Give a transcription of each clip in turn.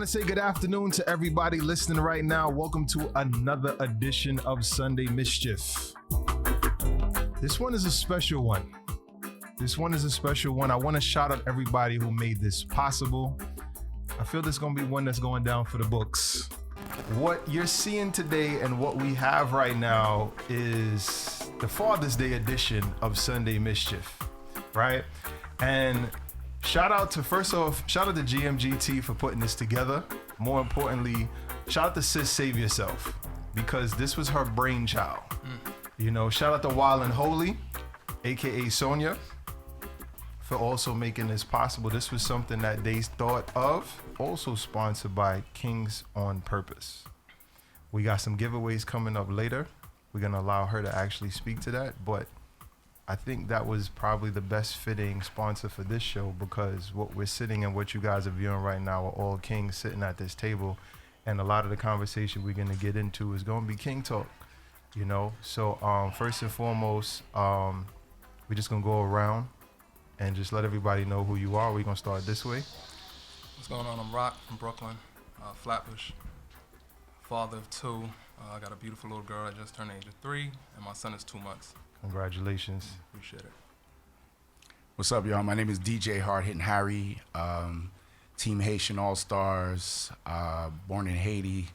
to say good afternoon to everybody listening right now. Welcome to another edition of Sunday Mischief. This one is a special one. I want to shout out everybody who made this possible. I feel this is going to be one that's going down for the books. What you're seeing today and what we have right now is the Father's Day edition of Sunday Mischief, right? And shout out to GMGT for putting this together. More importantly, shout out to Sis Save Yourself, because this was her brainchild. You know, shout out to Wild and Holy, aka Sonia, for also making this possible. This was something that they thought of, also sponsored by Kings on Purpose. We got some giveaways coming up later. We're gonna allow her to actually speak to that, but I think that was probably the best fitting sponsor for this show, because what we're sitting and what you guys are viewing right now are all kings sitting at this table, and a lot of the conversation we're gonna get into is gonna be king talk, you know? So first and foremost, we're just gonna go around and just let everybody know who you are. We're gonna start this way. What's going on? I'm Rock from Brooklyn, Flatbush, father of two. I got a beautiful little girl that just turned the age of 3, and my son is 2 months. Congratulations. Appreciate it. What's up, y'all? My name is DJ Hard Hitting Harry, Team Haitian All-Stars, born in Haiti,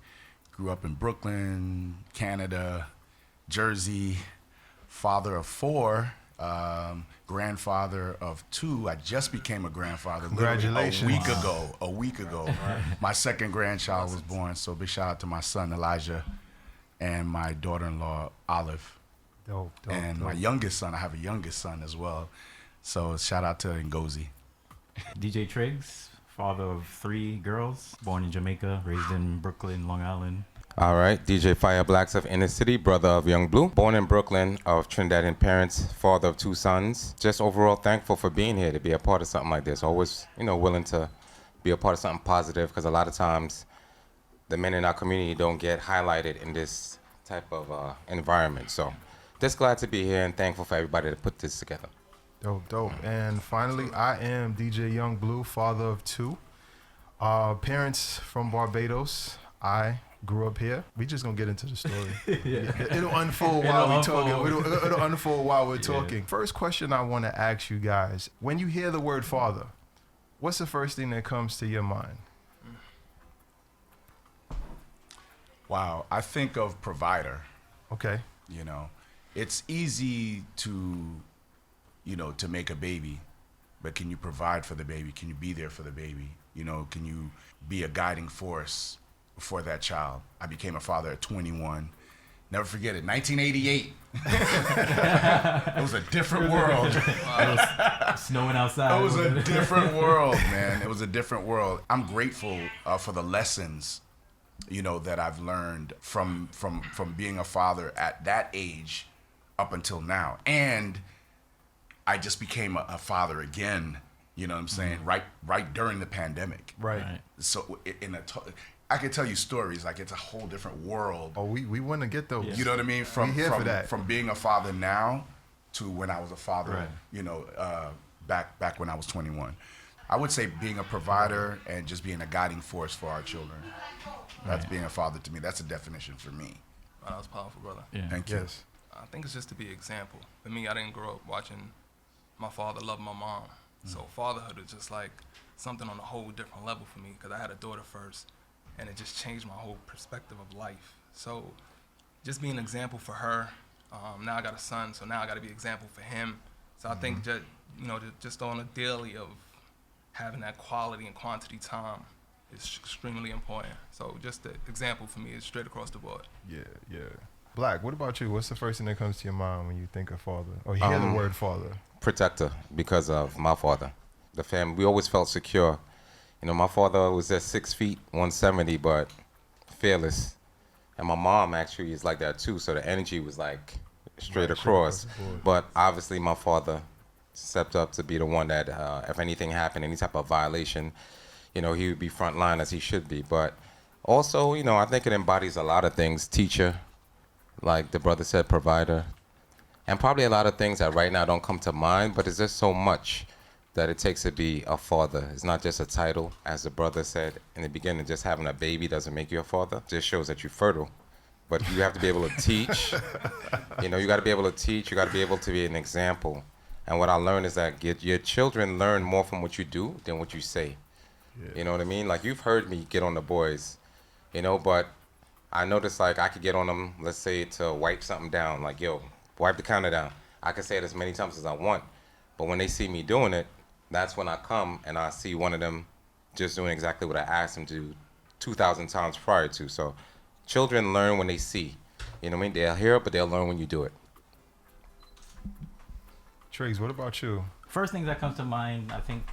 grew up in Brooklyn, Canada, Jersey, father of 4, grandfather of 2. I just became a grandfather. Congratulations. A week ago. My second grandchild was born, so big shout out to my son, Elijah, and my daughter-in-law, Olive. Dope. My youngest son, I have a youngest son as well. So shout out to Ngozi. DJ Triggs, father of 3 girls, born in Jamaica, raised in Brooklyn, Long Island. All right, DJ Fire Blacks of Inner City, brother of Young Blue, born in Brooklyn, of Trinidadian parents, father of 2 sons. Just overall thankful for being here to be a part of something like this. Always, willing to be a part of something positive, because a lot of times the men in our community don't get highlighted in this type of environment. So just glad to be here and thankful for everybody to put this together. Dope. And finally, I am DJ Young Blue, father of 2. Parents from Barbados. I grew up here. We just gonna get into the story. It'll unfold while we're talking. It'll unfold while we're talking. First question I want to ask you guys: when you hear the word father, what's the first thing that comes to your mind? Wow, I think of provider. Okay. It's easy to make a baby, but can you provide for the baby? Can you be there for the baby? Can you be a guiding force for that child? I became a father at 21. Never forget it, 1988. It was a different world. It was snowing outside. It was a different world, man. It was a different world. I'm grateful for the lessons, that I've learned from being a father at that age up until now. And I just became a father again, you know what I'm saying, right during the pandemic. Right. So I could tell you stories, like it's a whole different world. Oh, we want to get those. You know what I mean? We here for that. From being a father now to when I was a father, back when I was 21. I would say being a provider and just being a guiding force for our children. That's being a father to me. That's a definition for me. Wow, that was powerful, brother. Yeah. Thank you. Yes. I think it's just to be an example. For me, I didn't grow up watching my father love my mom. So fatherhood is just like something on a whole different level for me, because I had a daughter first, and it just changed my whole perspective of life. So just being an example for her. Now I got a son, so now I got to be an example for him. So I think just on a daily of having that quality and quantity time is extremely important. So just the example for me is straight across the board. Yeah. Black, what about you? What's the first thing that comes to your mind when you think of father, or you hear the word father? Protector, because of my father. The family, we always felt secure. My father was at 6 feet, 170, but fearless. And my mom actually is like that too, so the energy was like straight across. But obviously my father stepped up to be the one that, if anything happened, any type of violation, he would be front line as he should be. But also, I think it embodies a lot of things. Teacher, like the brother said, provider, and probably a lot of things that right now don't come to mind, but it's just so much that it takes to be a father. It's not just a title. As the brother said in the beginning, just having a baby doesn't make you a father. It just shows that you're fertile. But you have to be able to teach. You know, you got to be able to teach. You got to be able to be an example. And what I learned is that your children learn more from what you do than what you say. Yeah. You know what I mean? Like, you've heard me get on the boys, you know, but I noticed, like, I could get on them, let's say, to wipe something down. Like, yo, wipe the counter down. I can say it as many times as I want. But when they see me doing it, that's when I come and I see one of them just doing exactly what I asked them to do 2,000 times prior to. So children learn when they see. You know what I mean? They'll hear it, but they'll learn when you do it. Triggs, what about you? First thing that comes to mind, I think,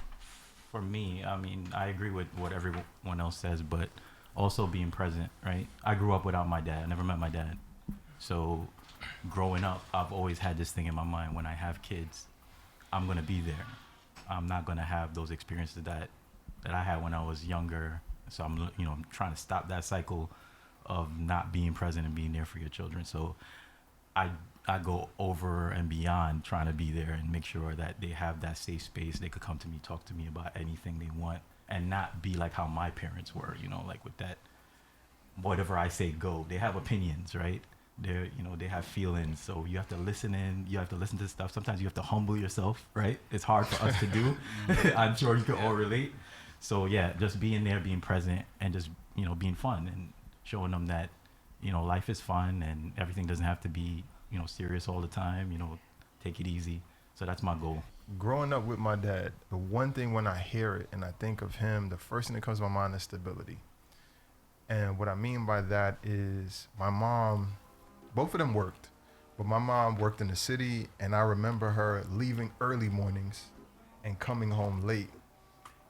for me, I mean, I agree with what everyone else says, but also being present, right? I grew up without my dad. I never met my dad. So growing up, I've always had this thing in my mind: when I have kids, I'm going to be there. I'm not going to have those experiences that I had when I was younger. So I'm trying to stop that cycle of not being present and being there for your children. So I go over and beyond trying to be there and make sure that they have that safe space. They could come to me, talk to me about anything they want, and not be like how my parents were, like with that, whatever I say, go. They have opinions, right? They have feelings, so you have to listen in. You have to listen to stuff. Sometimes you have to humble yourself, right? It's hard for us to do. I'm sure you can all relate. So yeah, just being there, being present, and just being fun and showing them that life is fun and everything doesn't have to be serious all the time. Take it easy. So that's my goal. Growing up with my dad, the one thing when I hear it and I think of him, the first thing that comes to my mind is stability. And what I mean by that is my mom. Both of them worked, but my mom worked in the city, and I remember her leaving early mornings and coming home late.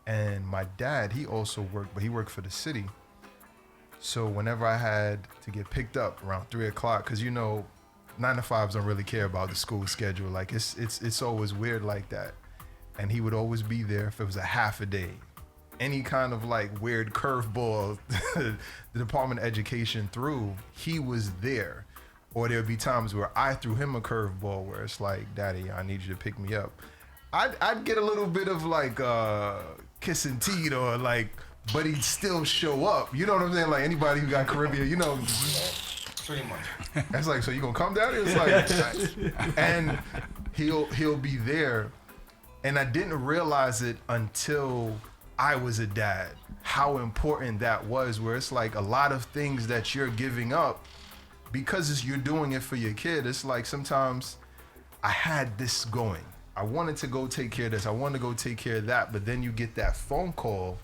And my dad, he also worked, but he worked for the city. So whenever I had to get picked up around 3 o'clock, because 9-to-5s don't really care about the school schedule. Like it's always weird like that. And he would always be there if it was a half a day. Any kind of like weird curveball the Department of Education threw, he was there. Or there would be times where I threw him a curveball where it's like, Daddy, I need you to pick me up. I'd get a little bit of like kissing teeth or like, but he'd still show up. You know what I'm saying? Like anybody who got Caribbean, Pretty much. That's like, so you gonna come down here? It's like, and he'll be there. And I didn't realize it until I was a dad, how important that was, where it's like a lot of things that you're giving up because you're doing it for your kid. It's like sometimes I had this going. I wanted to go take care of this. I wanted to go take care of that. But then you get that phone call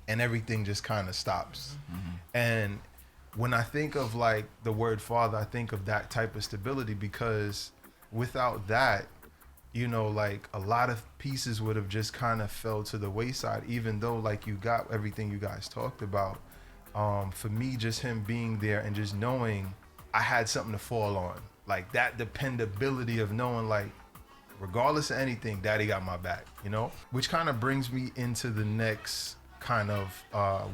and everything just kind of stops. Mm-hmm. And when I think of like the word father, I think of that type of stability, because without that, like a lot of pieces would have just kind of fell to the wayside, even though like you got everything you guys talked about. For me, just him being there and just knowing I had something to fall on, like that dependability of knowing like, regardless of anything, Daddy got my back, which kind of brings me into the next kind of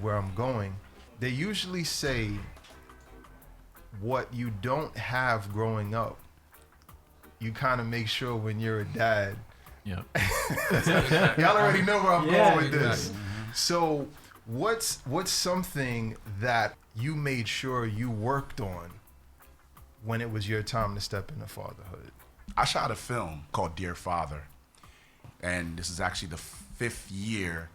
where I'm going. They usually say what you don't have growing up, you kind of make sure when you're a dad. Yeah. Y'all already know where I'm going with this. Mm-hmm. So what's something that you made sure you worked on when it was your time to step into fatherhood? I shot a film called Dear Father, and this is actually the 5-year,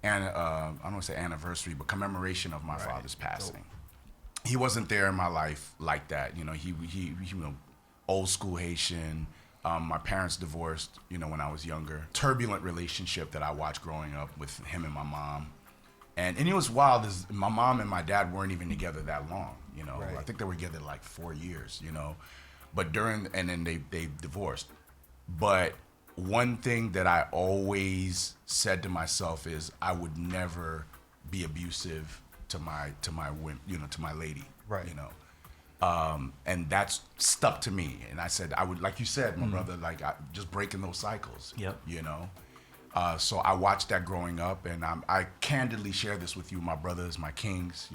and I don't want to say anniversary, but commemoration of my father's passing. Dope. He wasn't there in my life like that. He old school Haitian. My parents divorced, when I was younger. Turbulent relationship that I watched growing up with him and my mom. And it was wild, is my mom and my dad weren't even together that long, Right. I think they were together like 4 years, But and then they divorced. But one thing that I always said to myself is I would never be abusive to my lady. Right. And that's stuck to me. And I said, I would, like you said, my brother, like just breaking those cycles. Yep. So I watched that growing up, and I candidly share this with you, my brothers, my kings,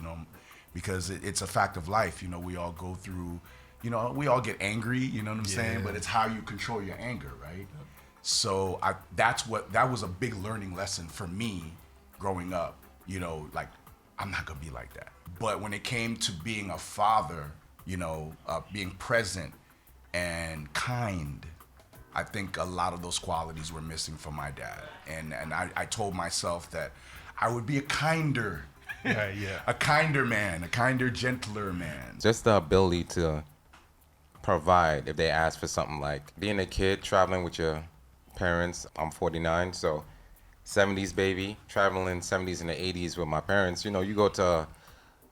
because it's a fact of life. We all go through, we all get angry, you know what I'm saying? But it's how you control your anger, right? Yep. So that was a big learning lesson for me growing up. You know, like, I'm not gonna be like that. But when it came to being a father, you know, being present and kind, I think a lot of those qualities were missing from my dad. And I told myself that I would be a kinder man, a kinder, gentler man. Just the ability to provide if they ask for something, like being a kid traveling with your parents. I'm 49, so 70s baby, traveling 70s and the 80s with my parents. You know, you go to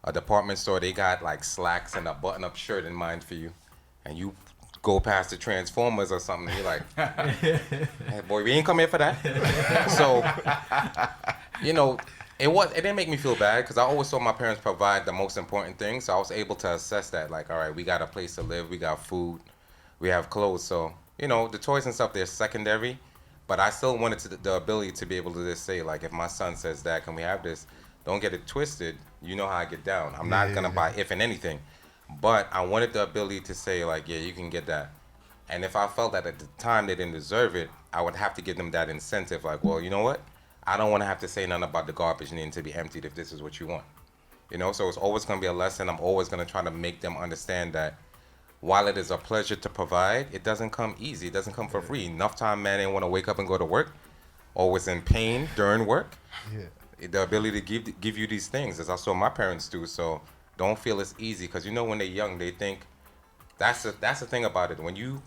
a department store, they got like slacks and a button-up shirt in mind for you, and you go past the Transformers or something, and you're like, hey boy, we ain't come here for that. So, you know, it didn't make me feel bad, because I always saw my parents provide the most important things, so I was able to assess that, like, all right, we got a place to live, we got food, we have clothes. So, you know, the toys and stuff, they're secondary, but I still wanted the ability to be able to just say, like, if my son says, Dad, can we have this? Don't get it twisted. You know how I get down. I'm not going to buy if and anything. But I wanted the ability to say, like, yeah, you can get that. And if I felt that at the time they didn't deserve it, I would have to give them that incentive. Like, well, you know what? I don't want to have to say nothing about the garbage needing to be emptied if this is what you want. You know, so it's always going to be a lesson. I'm always going to try to make them understand that while it is a pleasure to provide, it doesn't come easy. It doesn't come for free. Enough time, man, ain't want to wake up and go to work, always in pain during work. Yeah. The ability to give you these things, as I saw my parents do. So don't feel it's easy, because you know when they're young, they think that's the thing about it. When you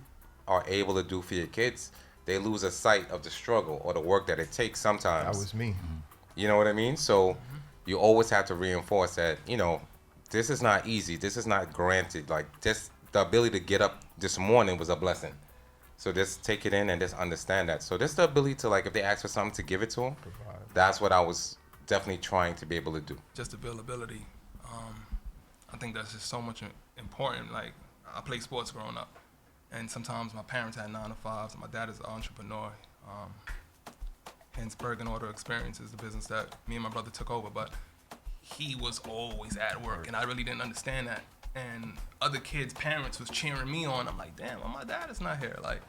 are able to do for your kids, they lose a sight of the struggle or the work that it takes sometimes. That was me. You know what I mean? So you always have to reinforce that, you know, this is not easy. This is not granted. Like, just the ability to get up this morning was a blessing. So just take it in and just understand that. So just the ability to, like, if they ask for something, to give it to them. That's what I was definitely trying to be able to do. Just availability. I think that's just so much important. Like, I played sports growing up, and sometimes my parents had 9-to-5s, and my dad is an entrepreneur. Hence, Bergen Order Experience is the business that me and my brother took over, but he was always at work, and I really didn't understand that. And other kids' parents was cheering me on. I'm like, damn, well, my dad is not here. Like,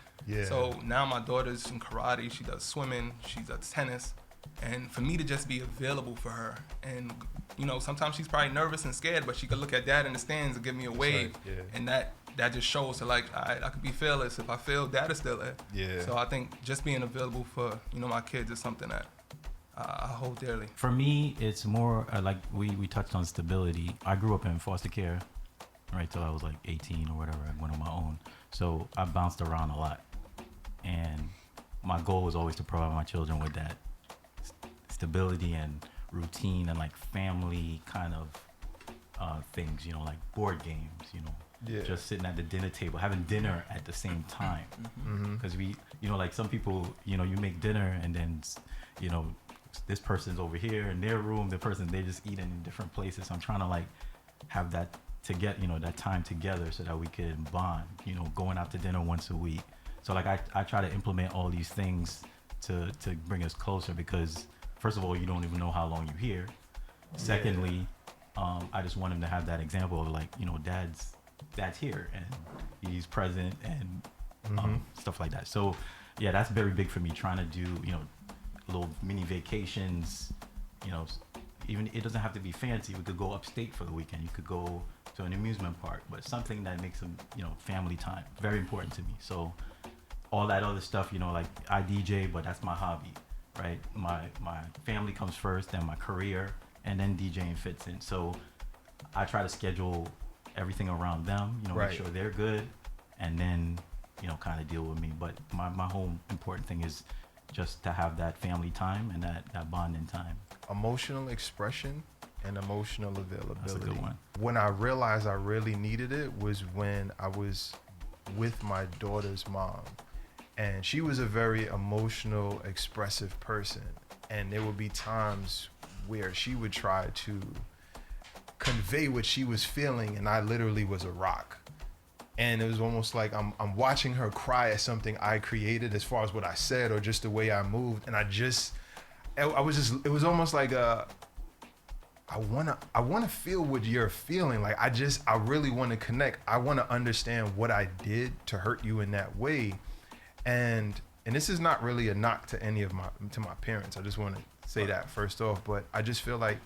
so now my daughter's in karate, she does swimming, she does tennis. And for me to just be available for her, and you know, sometimes she's probably nervous and scared, but she could look at Dad in the stands and give me a wave, and that just shows her, like, I could be fearless. If I feel Dad is still there. Yeah. So I think just being available for, you know, my kids is something that I hold dearly. For me, it's more like we touched on stability. I grew up in foster care, right till I was like 18 or whatever. I went on my own, so I bounced around a lot, and my goal was always to provide my children with that stability and routine and like family kind of things, you know, like board games, you know, just sitting at the dinner table, having dinner at the same time. Because we, you know, like some people, you know, you make dinner and then, you know, this person's over here in their room, they just eating in different places. So I'm trying to like have that to get, you know, that time together so that we can bond, you know, going out to dinner once a week. So like I try to implement all these things to bring us closer, because first of all, you don't even know how long you're here. Secondly, I just want him to have that example of, like, you know, dad's here and he's present and stuff like that. So yeah, that's very big for me, trying to do, you know, little mini vacations, you know, even it doesn't have to be fancy. We could go upstate for the weekend. You could go to an amusement park, but something that makes them, you know, family time. Very important to me. So all that other stuff, you know, like I DJ, but that's my hobby. Right, my family comes first, then my career, and then DJing fits in. So I try to schedule everything around them, you know, make sure they're good, and then, you know, kind of deal with me. But my whole important thing is just to have that family time and that bonding time. Emotional expression and emotional availability. That's a good one. When I realized I really needed it was when I was with my daughter's mom. And she was a very emotional, expressive person. And there would be times where she would try to convey what she was feeling, and I literally was a rock. And it was almost like I'm watching her cry at something I created, as far as what I said or just the way I moved. And it was almost like I wanna feel what you're feeling. Like I really wanna connect. I wanna understand what I did to hurt you in that way. And and this is not really a knock to any of my parents. I just want to say that first off, but I just feel like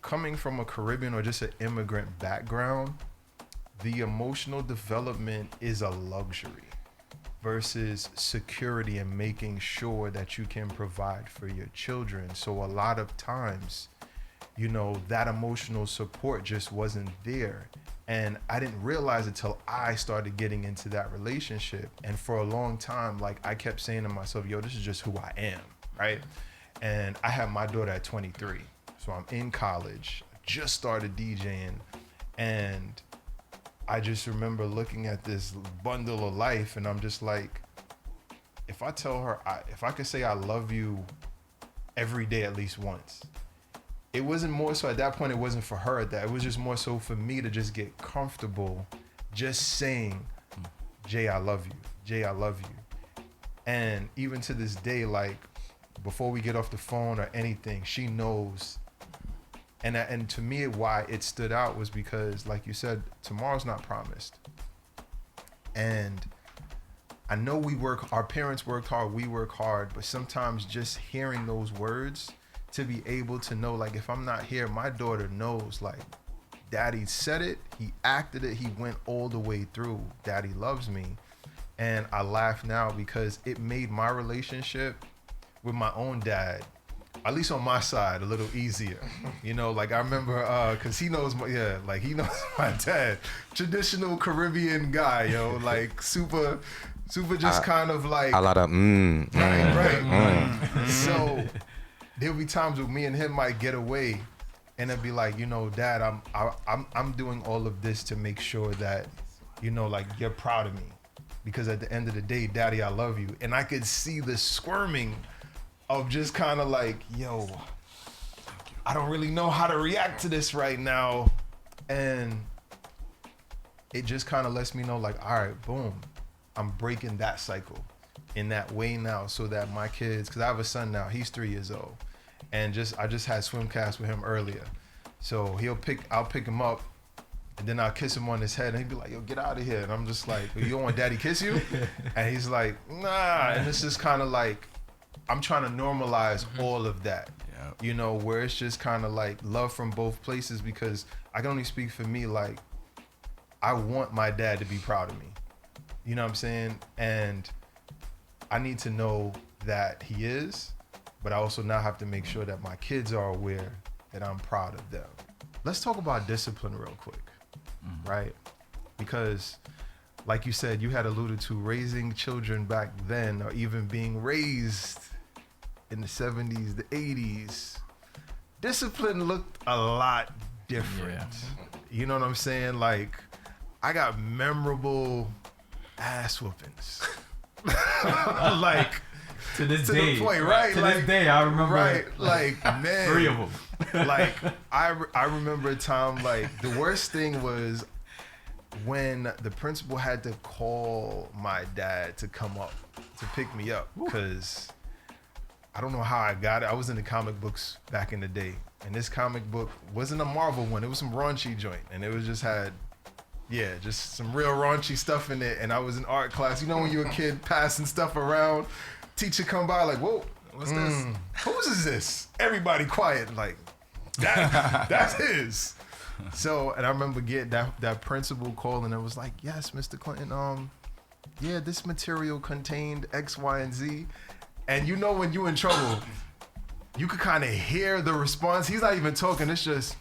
coming from a Caribbean or just an immigrant background, the emotional development is a luxury versus security and making sure that you can provide for your children. So a lot of times, you know, that emotional support just wasn't there. And I didn't realize it till I started getting into that relationship. And for a long time, like I kept saying to myself, yo, this is just who I am, right? And I had my daughter at 23. So I'm in college, just started DJing. And I just remember looking at this bundle of life and I'm just like, if I tell her, if I could say I love you every day at least once, it wasn't more so at that point, it wasn't for her at that. It was just more so for me to just get comfortable just saying, Jay, I love you. Jay, I love you. And even to this day, like before we get off the phone or anything, she knows. And to me, why it stood out was because, like you said, tomorrow's not promised. And I know our parents worked hard, we work hard, but sometimes just hearing those words, to be able to know, like, if I'm not here, my daughter knows, like, daddy said it, he acted it, he went all the way through. Daddy loves me. And I laugh now because it made my relationship with my own dad, at least on my side, a little easier. You know, like I remember, cause he knows he knows my dad, traditional Caribbean guy, yo, like super just kind of like a lot of right. So there'll be times where me and him might get away, and it'll be like, you know, Dad, I'm doing all of this to make sure that, you know, like you're proud of me, because at the end of the day, Daddy, I love you. And I could see the squirming of just kind of like, yo, I don't really know how to react to this right now, and it just kind of lets me know, like, all right, boom, I'm breaking that cycle in that way now, so that my kids, because I have a son now, he's 3 years old, and I just had swim cast with him earlier, so I'll pick him up, and then I'll kiss him on his head, and he'd be like, yo, get out of here, and I'm just like, you don't want daddy kiss you? And he's like, nah, and it's just kind of like, I'm trying to normalize all of that, you know, where it's just kind of like love from both places, because I can only speak for me, like, I want my dad to be proud of me, you know what I'm saying? And I need to know that he is, but I also now have to make sure that my kids are aware that I'm proud of them. Let's talk about discipline real quick, right? Because like you said, you had alluded to raising children back then, or even being raised in the 70s, the 80s. Discipline looked a lot different. Yeah. You know what I'm saying? Like, I got memorable ass whoopings. Like, to this to day, the point, right? To like, this day, I remember. Right, like, man. 3 of them. Like, I remember a time, like, the worst thing was when the principal had to call my dad to come up to pick me up, because I don't know how I got it. I was in the comic books back in the day, and this comic book wasn't a Marvel one. It was some raunchy joint, and it was just just some real raunchy stuff in it. And I was in art class. You know when you're a kid passing stuff around, teacher come by like, whoa, what's this? Whose is this? Everybody quiet, like, that's his. So, and I remember getting that principal call, and it was like, yes, Mr. Clinton, this material contained X, Y, and Z. And you know when you're in trouble, you could kind of hear the response. He's not even talking. It's just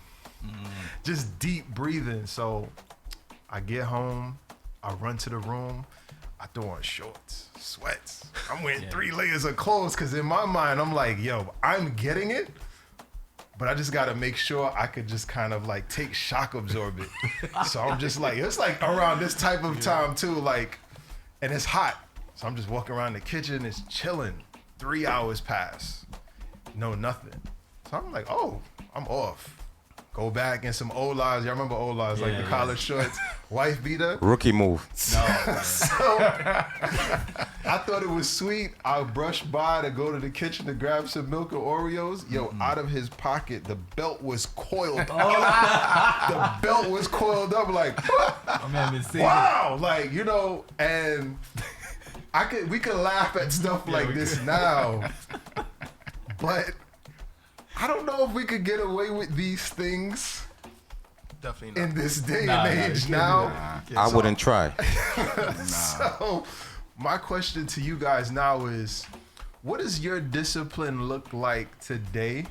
deep breathing. So I get home, I run to the room, I throw on shorts, sweats. I'm wearing 3 layers of clothes, because in my mind, I'm like, yo, I'm getting it, but I just got to make sure I could just kind of like take shock absorbent. So I'm just like, it's like around this type of time too, like, and it's hot. So I'm just walking around the kitchen, it's chilling. 3 hours pass, no nothing. So I'm like, oh, I'm off. Go back in some Olas. Y'all remember Olas, like the college shorts, wife beater. Rookie move. No. So I thought it was sweet. I brushed by to go to the kitchen to grab some milk or Oreos. Yo, out of his pocket, the belt was coiled up. The belt was coiled up, like, Oh, man, wow, like, you know, and we could laugh at stuff like this now, but I don't know if we could get away with these things Definitely not. in this day and age now. I wouldn't try. So my question to you guys now is, what does your discipline look like today?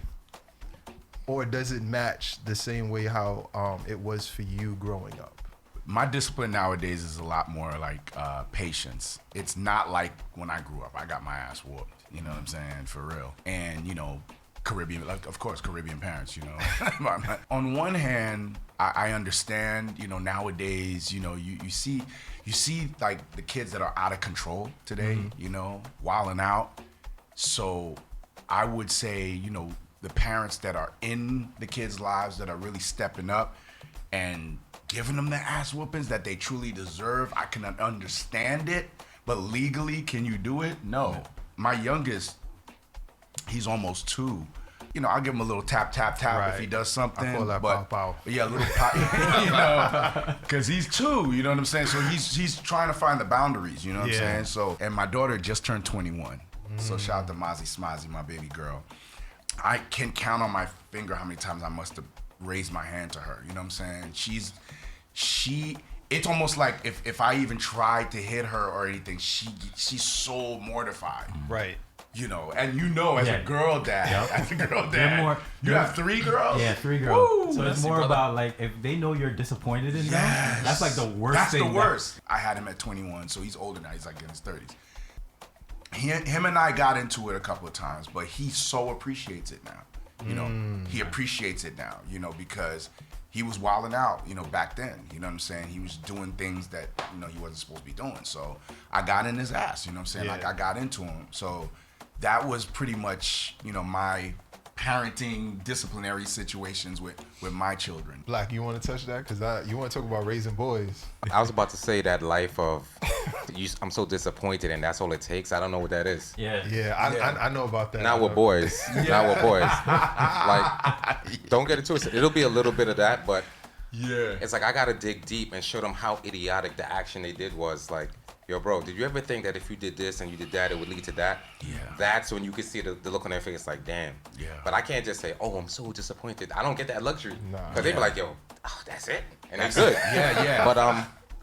Or does it match the same way how it was for you growing up? My discipline nowadays is a lot more like patience. It's not like when I grew up. I got my ass whooped. You know what I'm saying? For real. And, you know, Caribbean, like, of course, Caribbean parents, you know. On one hand, I understand, you know, nowadays, you know, you see like the kids that are out of control today, you know, wilding out. So I would say, you know, the parents that are in the kids' lives that are really stepping up and giving them the ass whoopings that they truly deserve, I can understand it, but legally, can you do it? No. My youngest, he's almost 2. You know, I'll give him a little tap if he does something. I call that but, pow. Yeah, a little pop, you know, because he's 2, you know what I'm saying? So he's trying to find the boundaries, you know what I'm saying? So, and my daughter just turned 21. So shout out to Mozzie Smozzie, my baby girl. I can count on my finger how many times I must have raised my hand to her, you know what I'm saying? It's almost like if I even tried to hit her or anything, she's so mortified. Right. You know, and you know, as a girl dad, you have 3 girls? Yeah, 3 girls. Woo, so it's more about like if they know you're disappointed in them, that's like the worst thing. That's the worst. I had him at 21, so he's older now. He's like in his 30s. Him and I got into it a couple of times, but he so appreciates it now. You know, he appreciates it now, you know, because he was wilding out, you know, back then. You know what I'm saying? He was doing things that, you know, he wasn't supposed to be doing. So I got in his ass, you know what I'm saying? Like I got into him. So that was pretty much, you know, my parenting disciplinary situations with my children. Black, you want to touch that? Because you want to talk about raising boys. I was about to say that life of, I'm so disappointed and that's all it takes. I don't know what that is. I know about that. Not with boys. Not with boys. Like, don't get it twisted. It'll be a little bit of that, but it's like I got to dig deep and show them how idiotic the action they did was. Like, yo, bro, did you ever think that if you did this and you did that, it would lead to that? Yeah. That's when you can see the look on their face like, damn. Yeah. But I can't just say, oh, I'm so disappointed. I don't get that luxury. Because they be like, yo, oh, that's it? And that's good. Yeah. But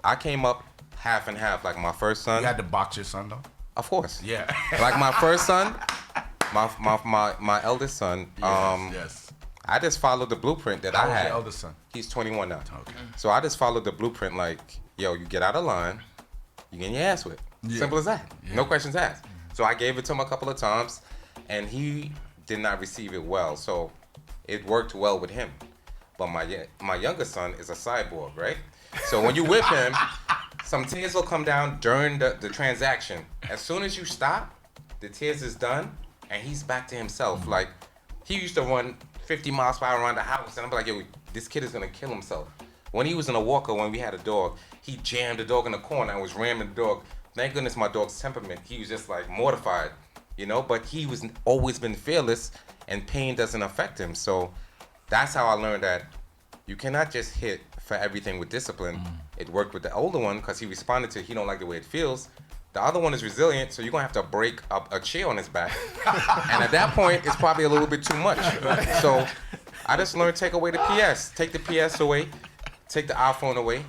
I came up half and half. Like my first son. You had to box your son, though? Of course. Yeah. Like my first son, my eldest son, yes. I just followed the blueprint that I had. How old is your eldest son? He's 21 now. Okay. So I just followed the blueprint like, yo, you get out of line, you get your ass whipped. Simple as that. No questions asked. So I gave it to him a couple of times, and he did not receive it well. So it worked well with him. But my youngest son is a cyborg, right? So when you whip him, some tears will come down during the transaction. As soon as you stop, the tears is done, and he's back to himself. Like, he used to run 50 miles per hour around the house, and I'm like, yo, this kid is gonna kill himself. When he was in a walker, when we had a dog, he jammed the dog in the corner and was ramming the dog. Thank goodness my dog's temperament, he was just like mortified, you know, but he was always been fearless and pain doesn't affect him. So that's how I learned that you cannot just hit for everything with discipline. It worked with the older one because he responded to, he don't like the way it feels. The other one is resilient, so you're gonna have to break up a chair on his back. And at that point, it's probably a little bit too much. So I just learned take away the PS. Take the PS away, take the iPhone away.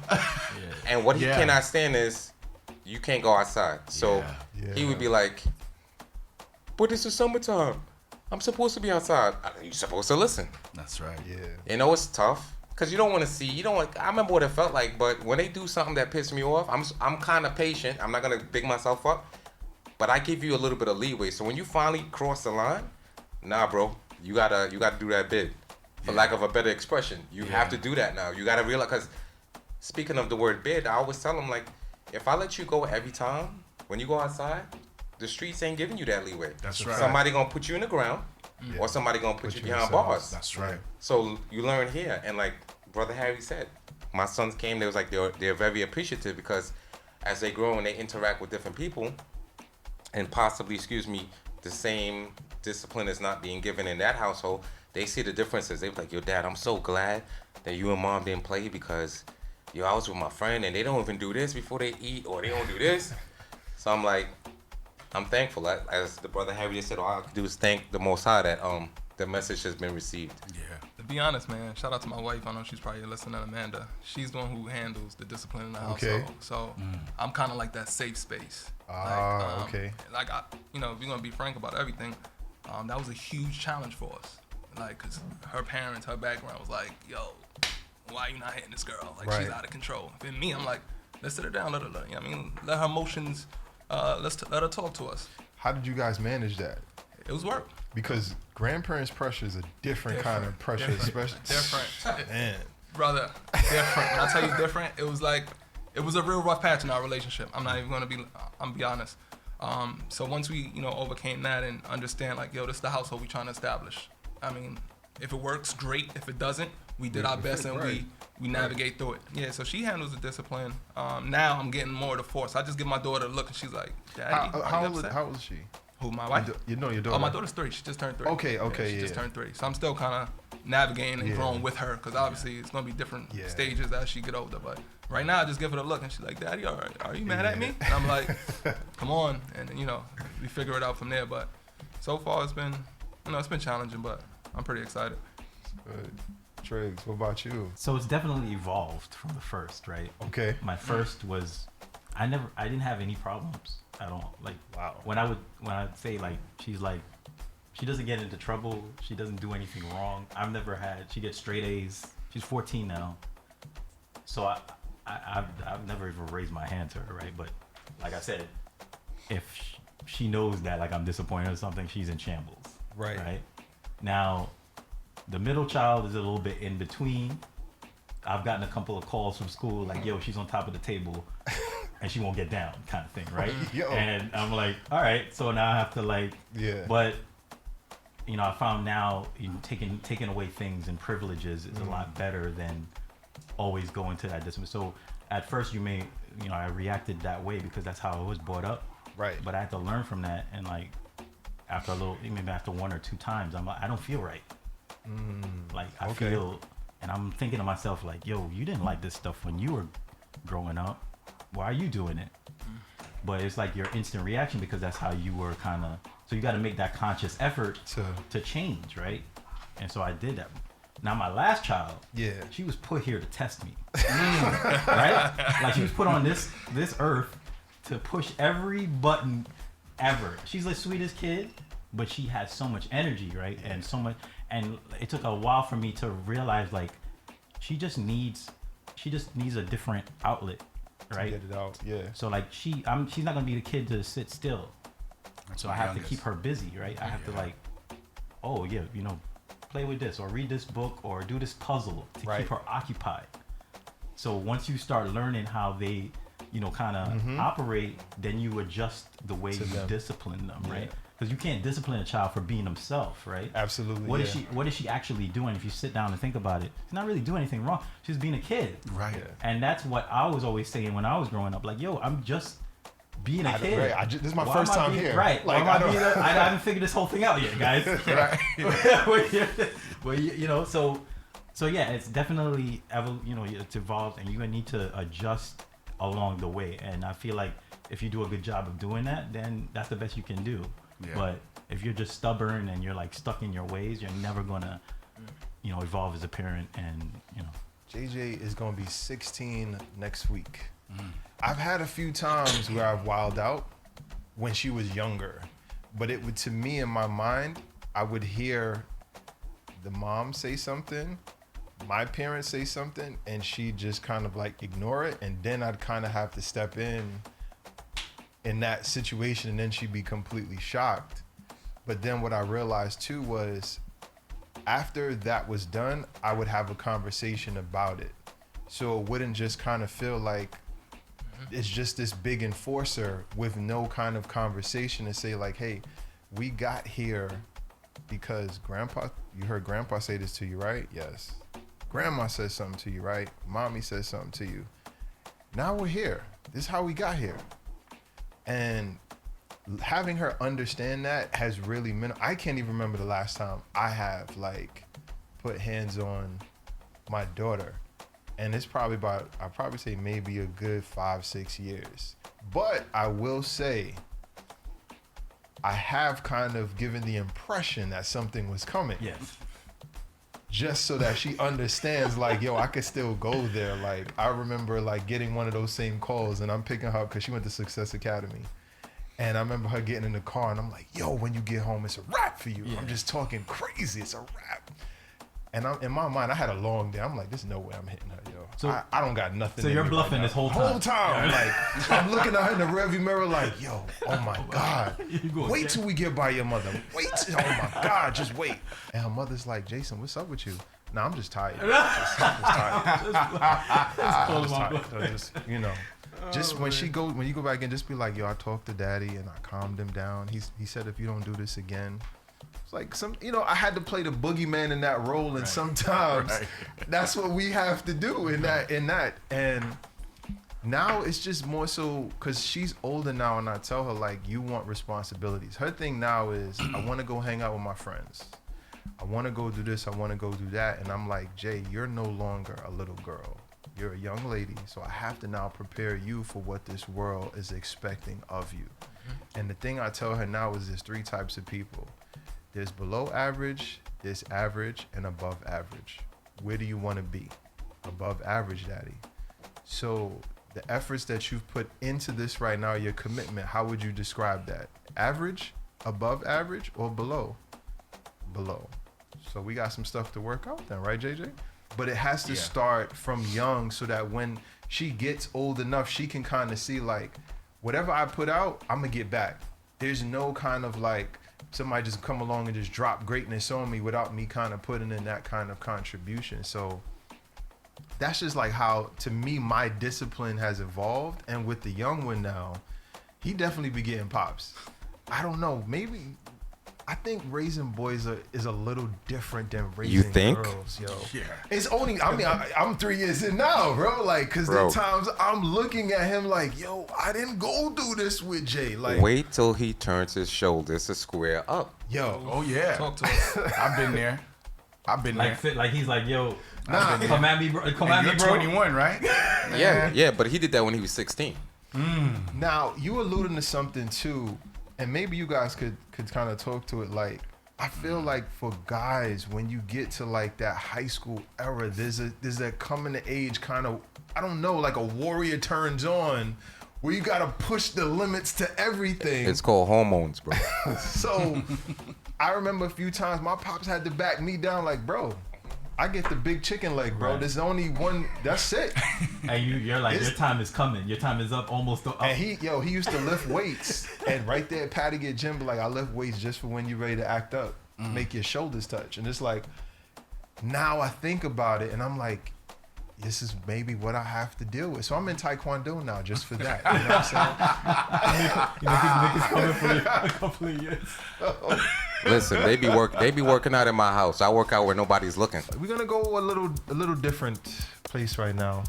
And what he cannot stand is you can't go outside. So he would be like, but this is summertime. I'm supposed to be outside. You're supposed to listen. That's right. Yeah. You know, it's tough. Because you don't want to see, I remember what it felt like, but when they do something that pisses me off, I'm kind of patient. I'm not going to big myself up, but I give you a little bit of leeway. So when you finally cross the line, nah, bro, you gotta do that bid. For lack of a better expression, you have to do that now. You got to realize, because speaking of the word bid, I always tell them, like, if I let you go every time, when you go outside, the streets ain't giving you that leeway. That's right. Somebody going to put you in the ground, or somebody going to put you behind bars. That's right. So you learn here, and like Brother Harry said, my sons came, they was like, they're very appreciative because as they grow and they interact with different people, and possibly, the same discipline is not being given in that household, they see the differences. They was like, yo, Dad, I'm so glad that you and Mom didn't play because, yo, I was with my friend and they don't even do this before they eat, or they don't do this. So I'm like, I'm thankful. As the brother Harry just said, all I can do is thank the Most High that the message has been received. Yeah. To be honest, man, shout out to my wife. I know she's probably listening, Amanda. She's the one who handles the discipline in the household. So I'm kind of like that safe space. Okay. Like, if you're going to be frank about everything, that was a huge challenge for us. Like, because her parents, her background was like, yo, why you not hitting this girl? Like, she's out of control. And me, I'm like, let's sit her down, let her emotions, let her talk to us. How did you guys manage that? It was work. Because grandparents' pressure is a different kind of pressure, especially. Different. Man. Brother, different. When I tell you different, it was a real rough patch in our relationship. I'm not even going to be honest. So once we, overcame that and understand, like, yo, this is the household we trying to establish. I mean, if it works, great. If it doesn't, we did our best and we navigate through it. Yeah, so she handles the discipline. Now I'm getting more of the force. I just give my daughter a look and she's like, Daddy, how old is she? Who, my wife? Your daughter. Oh, my daughter's 3. She just turned 3. Okay, She just turned 3. So I'm still kind of navigating and growing with her because obviously it's going to be different stages as she get older. But right now I just give her a look and she's like, Daddy, all right, are you mad at me? And I'm like, come on. And we figure it out from there. But so far it's been challenging, but I'm pretty excited. Triggs, what about you? So it's definitely evolved from the first, right? Okay. My first was, I didn't have any problems at all. Like, wow. When I'd say, like, she's like, she doesn't get into trouble. She doesn't do anything wrong. She gets straight A's. She's 14 now. So I've never even raised my hand to her, right? But like I said, if she knows that, like, I'm disappointed or something, she's in shambles. Right? Now, the middle child is a little bit in between. I've gotten a couple of calls from school like, yo, she's on top of the table and she won't get down kind of thing, right? And I'm like, all right, so now I have to but I found now taking away things and privileges is a lot better than always going to that discipline. So at first I reacted that way because that's how I was brought up. Right. But I had to learn from that, and like after after 1 or 2 times, I'm like, I don't feel right. Like I feel, and I'm thinking to myself like, yo, you didn't like this stuff when you were growing up. Why are you doing it? But it's like your instant reaction because that's how you were so you got to make that conscious effort to change, right? And so I did that. Now my last child, she was put here to test me, right? Like she was put on this earth to push every button ever. She's the sweetest kid, but she has so much energy, right? And so much. And it took a while for me to realize, like, she just needs a different outlet, right? Get it out, So like she's not gonna be the kid to sit still. So I have to keep her busy, right? I have to play with this or read this book or do this puzzle to keep her occupied. So once you start learning how they, operate, then you adjust the way you discipline them, right? Because you can't discipline a child for being himself, right? Absolutely. What is she actually doing? If you sit down and think about it, she's not really doing anything wrong. She's being a kid, right? And that's what I was always saying when I was growing up. Like, yo, I'm just being a kid. This is my first time here. Right. Like, I haven't figured this whole thing out yet, guys. Right. Well, so yeah, it's definitely it's evolved, and you're gonna need to adjust along the way. And I feel like if you do a good job of doing that, then that's the best you can do. Yeah. But if you're just stubborn and you're like stuck in your ways, you're never gonna, evolve as a parent. And JJ is gonna be 16 next week. I've had a few times where I've wilded out when she was younger, but it would, to me in my mind, I would hear the mom say something, my parents say something, and she just kind of like ignore it, and then I'd kind of have to step in that situation, and then she'd be completely shocked. But then what I realized too was after that was done, I would have a conversation about it. So it wouldn't just kind of feel like it's just this big enforcer with no kind of conversation to say like, hey, we got here because you heard grandpa say this to you, right? Yes. Grandma says something to you, right? Mommy says something to you. Now we're here. This is how we got here. And having her understand that has really I can't even remember the last time I have like put hands on my daughter. and it's probably I'd probably say maybe a good 5-6 years. But I will say, I have kind of given the impression that something was coming. Yes. Just so that she understands, like, yo, I could still go there. Like, I remember, like, getting one of those same calls, and I'm picking her up because she went to Success Academy. And I remember her getting in the car, and I'm like, yo, when you get home, it's a wrap for you. Yeah. I'm just talking crazy. It's a wrap. And in my mind, I had a long day. I'm like, there's no way I'm hitting her, yo. So I don't got nothing. So you're bluffing right this whole time? Whole time. Like, I'm looking at her in the rearview mirror like, yo, oh my God. Wait till we get by your mother. Wait till, oh my God, just wait. And her mother's like, Jason, what's up with you? Nah, I'm just tired. Just tired. So just, you know. Just when you go back in, just be like, yo, I talked to daddy and I calmed him down. He said, if you don't do this again, it's like I had to play the boogeyman in that role, and sometimes that's what we have to do in that. And now it's just more so because she's older now, and I tell her, like, you want responsibilities. Her thing now is, I want to go hang out with my friends. I want to go do this. I want to go do that. And I'm like, Jay, you're no longer a little girl. You're a young lady, so I have to now prepare you for what this world is expecting of you. And the thing I tell her now is there's 3 types of people. There's below average, there's average, and above average. Where do you want to be? Above average, daddy. So the efforts that you've put into this right now, your commitment, how would you describe that? Average, above average, or below? Below. So we got some stuff to work out then, right, JJ? But it has to start from young so that when she gets old enough, she can kind of see, like, whatever I put out, I'm going to get back. There's no kind of like somebody just come along and just drop greatness on me without me kind of putting in that kind of contribution. So that's just like how, to me, my discipline has evolved. And with the young one now, he definitely be getting pops. I don't know, maybe... I think raising boys is a little different than raising girls, yo. Yeah. It's only, I mean, I'm 3 years in now, bro. Like, because there are times I'm looking at him like, yo, I didn't go do this with Jay. Like, wait till he turns his shoulders to square up. Yo. Oh, yeah. Talk to us. I've been there. Like he's like, yo, come at me, bro. Come at me, bro. 21, right? Yeah, but he did that when he was 16. Now, you alluding to something, too, and maybe you guys could kind of talk to it. Like, I feel like for guys, when you get to like that high school era, there's that coming to age kind of, I don't know, like a warrior turns on where you got to push the limits to everything. It's called hormones, bro. So I remember a few times my pops had to back me down like, bro, I get the big chicken leg, bro. Right. There's only one. That's it. And you're like, your time is coming. Your time is up, almost up. And he used to lift weights, and right there at Patty at gym, like, I lift weights just for when you're ready to act up, make your shoulders touch. And it's like, now I think about it, and I'm like, this is maybe what I have to deal with. So I'm in Taekwondo now just for that. You know what I'm saying? Niggas coming for a couple of years. Listen, they be working out in my house. I work out where nobody's looking. We're gonna go a little different place right now,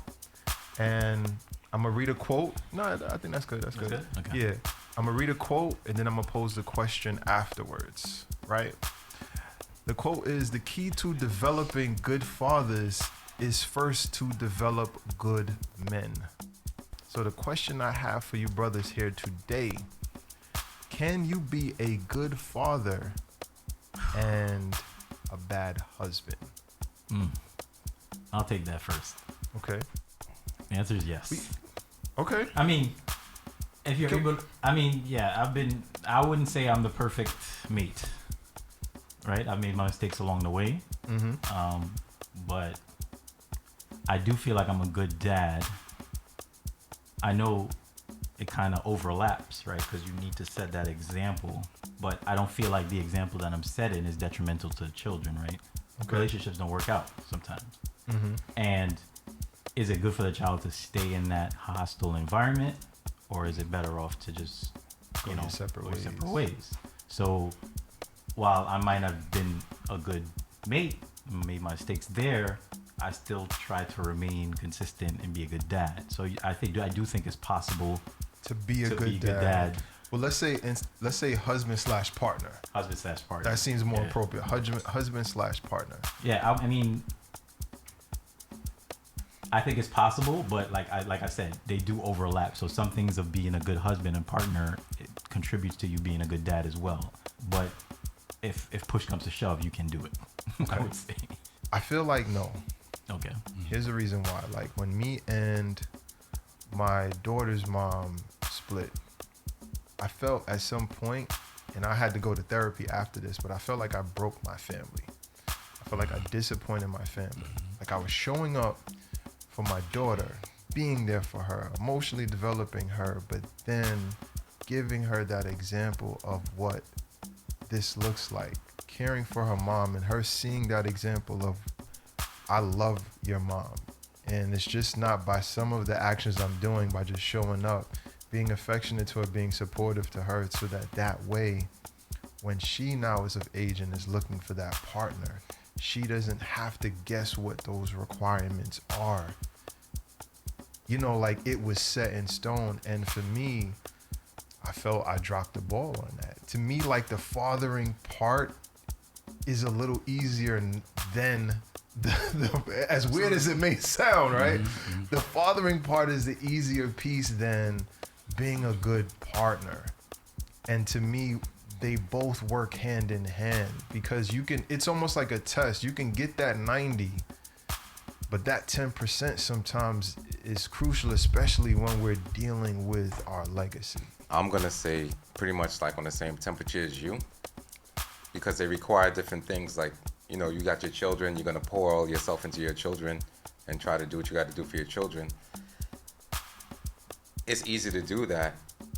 and I'm gonna read a quote. No, I think that's good. That's good. Okay. Yeah, I'm gonna read a quote, and then I'm gonna pose the question afterwards. Right? The quote is: "The key to developing good fathers is first to develop good men." So the question I have for you brothers here today: can you be a good father and a bad husband? I'll take that first. Okay. The answer is yes. Okay. I mean, if you're able, I wouldn't say I'm the perfect mate, right? I've made my mistakes along the way. But I do feel like I'm a good dad. I know it kind of overlaps, right? Because you need to set that example. But I don't feel like the example that I'm setting is detrimental to the children, right? Okay. Relationships don't work out sometimes. And is it good for the child to stay in that hostile environment, or is it better off to just go separate ways? So while I might have been a good mate, made my mistakes there, I still try to remain consistent and be a good dad. So I do think it's possible to be a good dad. Well, let's say husband/partner. Husband/partner. That seems more appropriate. Husband/partner. Yeah, I mean, I think it's possible, but like I said, they do overlap. So some things of being a good husband and partner, it contributes to you being a good dad as well. But if push comes to shove, you can do it. I would say. I feel like no. Okay. Here's the reason why. Like when me and my daughter's mom split, I felt at some point, and I had to go to therapy after this, but I felt like I broke my family. I felt like I disappointed my family. Like I was showing up for my daughter, being there for her, emotionally developing her, but then giving her that example of what this looks like, caring for her mom and her seeing that example of, I love your mom. And it's just not by some of the actions I'm doing, by just showing up, being affectionate to her, being supportive to her, so that way, when she now is of age and is looking for that partner, she doesn't have to guess what those requirements are. You know, like it was set in stone. And for me, I felt I dropped the ball on that. To me, like the fathering part is a little easier than the as weird as it may sound, right? The fathering part is the easier piece than being a good partner. And to me, they both work hand in hand, because you can, it's almost like a test. You can get that 90, but that 10% sometimes is crucial, especially when we're dealing with our legacy. I'm gonna say pretty much like on the same temperature as you, because they require different things. Like, you know, you got your children, you're gonna pour all yourself into your children and try to do what you got to do for your children. It's easy to do that,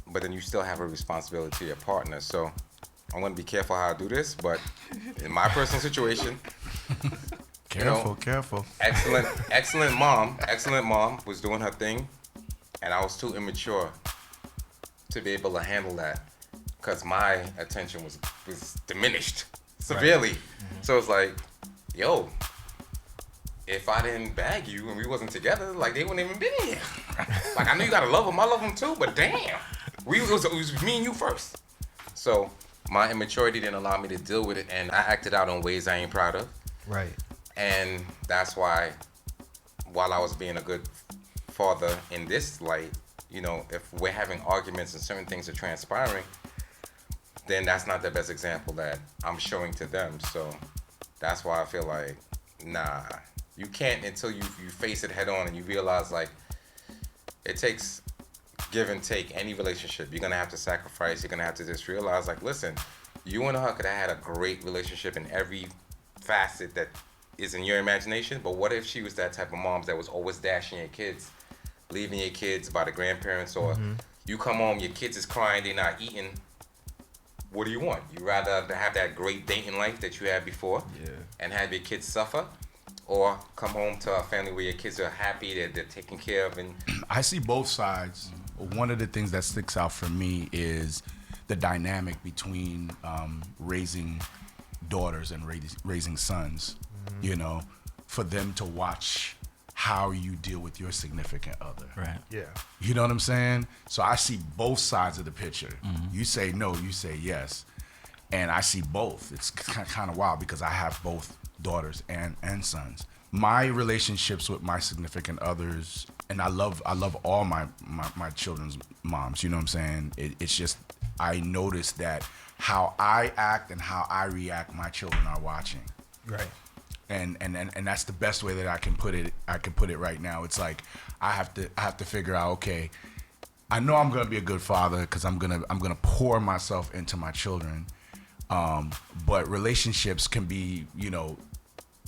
but then you still have a responsibility to your partner. So I'm gonna be careful how I do this, but in my personal situation, Careful. excellent mom was doing her thing, and I was too immature to be able to handle that, because my attention was diminished severely. Right. So it's like, yo, if I didn't bag you and we wasn't together, like they wouldn't even been here. Like I know you gotta love them, I love them too, but damn, it was me and you first. So my immaturity didn't allow me to deal with it, and I acted out in ways I ain't proud of. Right. And that's why, while I was being a good father in this light, you know, if we're having arguments and certain things are transpiring, then that's not the best example that I'm showing to them. So that's why I feel like, nah, you can't until you face it head on and you realize, like, it takes give and take. Any relationship, you're gonna have to sacrifice. You're gonna have to just realize, like, listen, you and her could have had a great relationship in every facet that is in your imagination, but what if she was that type of mom that was always dashing your kids, leaving your kids by the grandparents, or you come home, your kids is crying, they're not eating. What do you want? You rather have that great dating life that you had before and have your kids suffer, or come home to a family where your kids are happy, they're taken care of? And I see both sides. One of the things that sticks out for me is the dynamic between raising daughters and raising sons. You know, for them to watch how you deal with your significant other. Right. Yeah. You know what I'm saying? So I see both sides of the picture. You say no, you say yes. And I see both. It's kind of wild because I have both daughters and sons. My relationships with my significant others, and I love all my children's moms, you know what I'm saying? It's just, I notice that how I act and how I react, my children are watching. Right. And that's the best way that I can put it right now. It's like I have to figure out, okay, I know I'm gonna be a good father because I'm gonna pour myself into my children. But relationships can be, you know,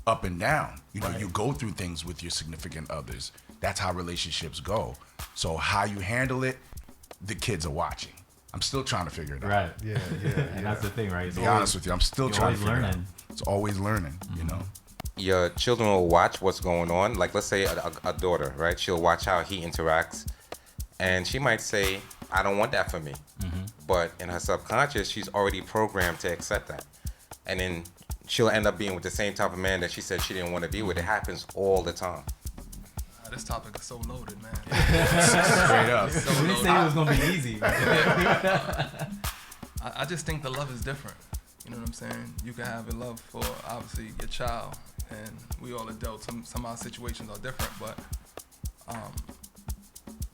up and down. You know, you go through things with your significant others. That's how relationships go. So how you handle it, the kids are watching. I'm still trying to figure it out. Right. Yeah. And that's the thing, right? To be honest with you, I'm still trying to figure it out. It's always learning, you know. your children will watch what's going on. Like, let's say a daughter, right? She'll watch how he interacts, and she might say, I don't want that for me. But in her subconscious, she's already programmed to accept that. And then she'll end up being with the same type of man that she said she didn't want to be with. It happens all the time. This topic is so loaded, man. Straight up. So We didn't say it was gonna be easy. I just think the love is different. You know what I'm saying? You can have a love for, obviously, your child, and we all adults. Some of our situations are different, but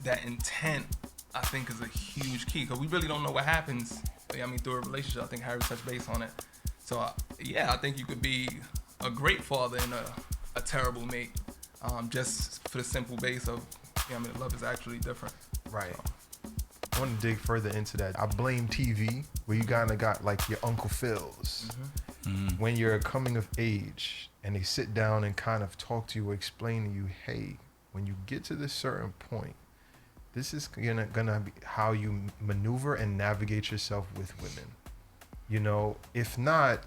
that intent, I think, is a huge key, because we really don't know what happens. I mean, through a relationship. I think Harry touched base on it. So I think you could be a great father and a terrible mate, just for the simple base of, love is actually different. Right. I want to dig further into that. I blame TV, where you kind of got like your Uncle Phil's. When you're coming of age and they sit down and kind of talk to you, explain to you, hey, when you get to this certain point, this is gonna be how you maneuver and navigate yourself with women. If not,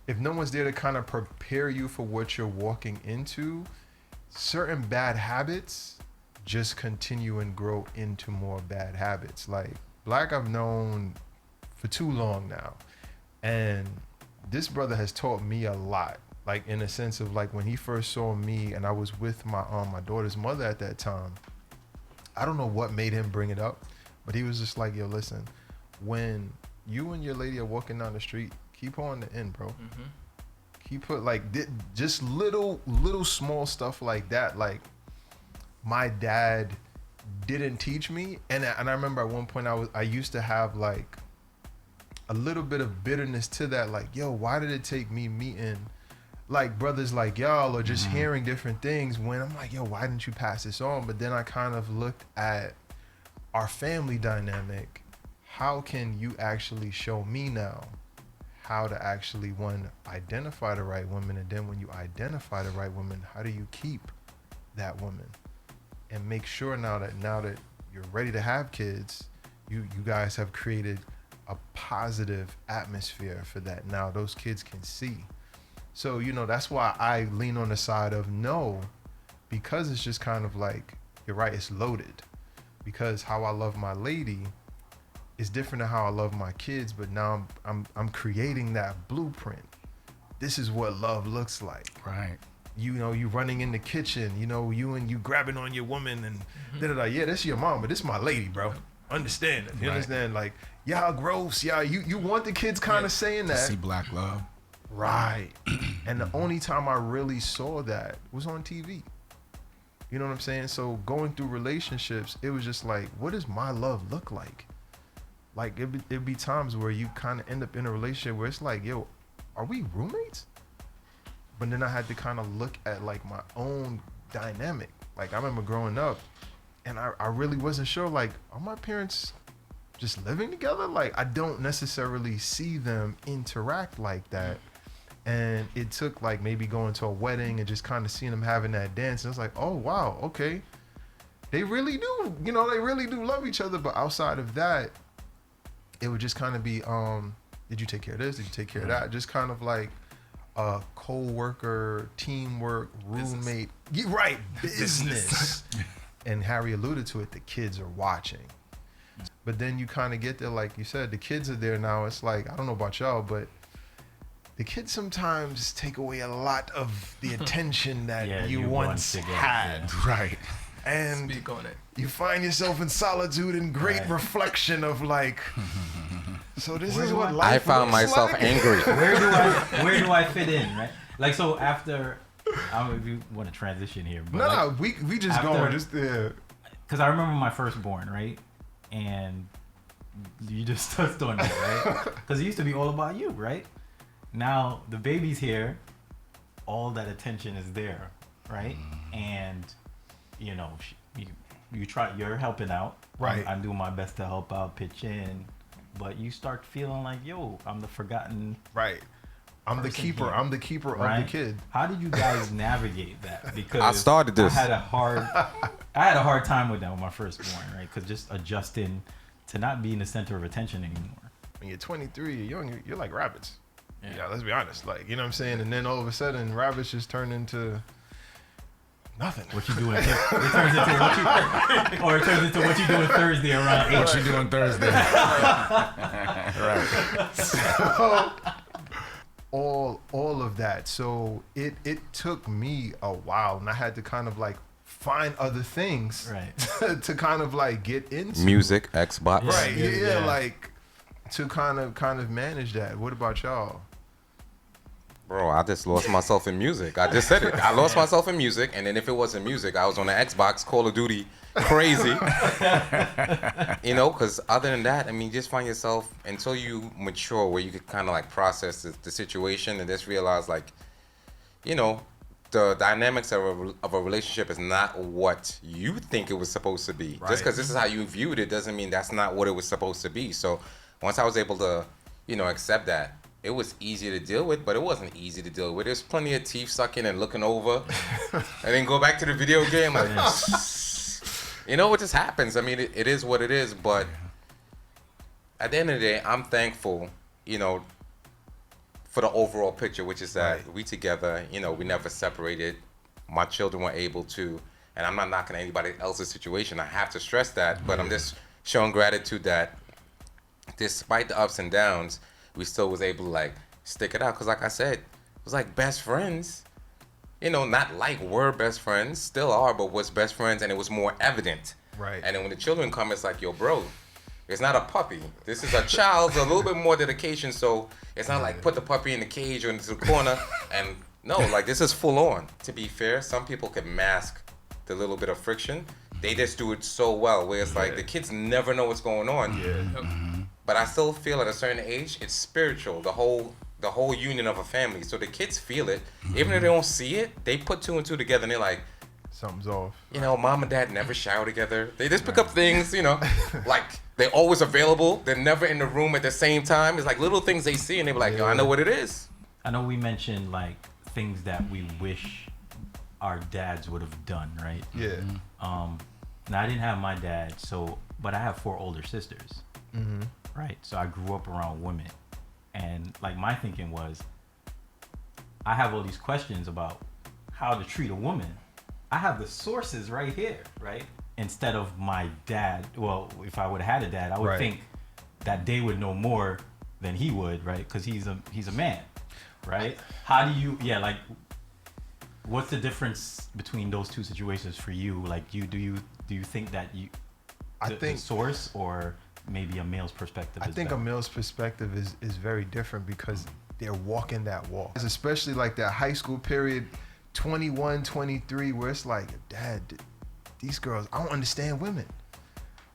if no one's there to kind of prepare you for what you're walking into, certain bad habits just continue and grow into more bad habits. Like Black, I've known for too long now, and this brother has taught me a lot. Like in a sense of like when he first saw me, and I was with my daughter's mother at that time. I don't know what made him bring it up, but he was just like, yo, listen, when you and your lady are walking down the street, keep her on the end, bro. Keep her like just little small stuff like that. Like my dad didn't teach me, and I remember at one point I used to have like a little bit of bitterness to that. Like, yo, why did it take me meeting like brothers like y'all, or just hearing different things, when I'm like, yo, why didn't you pass this on? But then I kind of looked at our family dynamic. How can you actually show me now how to actually, one, identify the right woman, and then when you identify the right woman, how do you keep that woman and make sure now that you're ready to have kids, you guys have created a positive atmosphere for that. Now those kids can see. So, that's why I lean on the side of no, because it's just kind of like, you're right, it's loaded. Because how I love my lady is different than how I love my kids, but now I'm creating that blueprint. This is what love looks like. Right. You running in the kitchen, you grabbing on your woman and yeah, that's your mom, but this is my lady, bro. Understand it. You understand? Like, y'all gross. Y'all, you want the kids kind of saying that. See Black love. Right. And the only time I really saw that was on TV. You know what I'm saying? So going through relationships, it was just like, what does my love look like? Like it'd be times where you kind of end up in a relationship where it's like, yo, are we roommates? But then I had to kind of look at like my own dynamic. Like I remember growing up and I really wasn't sure, like, are my parents just living together? Like I don't necessarily see them interact like that. And it took like maybe going to a wedding and just kind of seeing them having that dance. And it's like, oh, wow, okay. They really do, they really do love each other. But outside of that, it would just kind of be, did you take care of this? Did you take care of that? Just kind of like a co-worker, teamwork, roommate. Yeah, right, business. And Harry alluded to it, the kids are watching. But then you kind of get there, like you said, the kids are there now. It's like, I don't know about y'all, but the kids sometimes take away a lot of the attention that you once had. Right. And speak on it. You find yourself in solitude and great reflection of like, so this is what life I found myself like? angry. Where do I fit in, right? Like, so after, I don't know if you want to transition here. But no, we just going just there. Because I remember my firstborn, right? And you just touched on that, right? Because it used to be all about you, right? Now the baby's here, all that attention is there, right? And you're helping out, right? I'm doing my best to help out, pitch in, but you start feeling like, yo, I'm the forgotten, right? I'm the keeper. Here. I'm the keeper right? of the kid. How did you guys navigate that? Because I started this. I had a hard time with that with my firstborn, right? Because just adjusting to not being the center of attention anymore. When you're 23, you're young, you're like rabbits. Yeah, let's be honest. Like, you know what I'm saying? And then all of a sudden, rabbits just turn into nothing. What you doing? It turns into what you doing Thursday around 8. What you doing Thursday? Right. So, all of that. So it took me a while, and I had to kind of like find other things to kind of like get into. Music, Xbox. Right. Yeah. Like to kind of manage that. What about y'all? Bro, I just lost myself in music. I just said it. I lost myself in music, and then if it wasn't music, I was on the Xbox, Call of Duty, crazy. You know, because other than that, I mean, just find yourself until you mature where you could kind of like process the situation and just realize, like, you know, the dynamics of a relationship is not what you think it was supposed to be. Right. Just because this is how you viewed it doesn't mean that's not what it was supposed to be. So once I was able to, you know, accept that, it was easy to deal with, but it wasn't easy to deal with. There's plenty of teeth sucking and looking over, and then go back to the video game. Like, you know, it just happens. I mean, it is what it is. But at the end of the day, I'm thankful, you know, for the overall picture, which is that we together, you know, we never separated. My children were able to, and I'm not knocking anybody else's situation. I have to stress that, but I'm just showing gratitude that despite the ups and downs, we still was able to like stick it out. Cause like I said, it was like best friends. You know, not like we're best friends, still are, but was best friends, and it was more evident. Right. And then when the children come, it's like, yo, bro, it's not a puppy. This is a child, a little bit more dedication. So it's not like put the puppy in the cage or into the corner. And no, like this is full on. To be fair, some people can mask the little bit of friction. They just do it so well, where it's like the kids never know what's going on. Yeah. But I still feel at a certain age, it's spiritual, the whole union of a family. So the kids feel it. Even if they don't see it, they put two and two together and they're like, Something's off. you know, mom and dad never shower together. They just pick up things, you know, like they're always available. They're never in the room at the same time. It's like little things they see and they be like, yo, I know what it is. I know we mentioned like things that we wish our dads would have done, right? Yeah. Now I didn't have my dad, but I have 4 older sisters, right? So I grew up around women, and like my thinking was, I have all these questions about how to treat a woman. I have the sources right here, right? Instead of my dad. Well, if I would have had a dad, I would think that they would know more than he would, right? Because he's a man, right? How do you, like, what's the difference between those two situations for you? Like, do you think that the source or maybe a male's perspective? I think a male's perspective is very different because they're walking that walk. Especially like that high school period, 21, 23, where it's like, Dad, these girls, I don't understand women.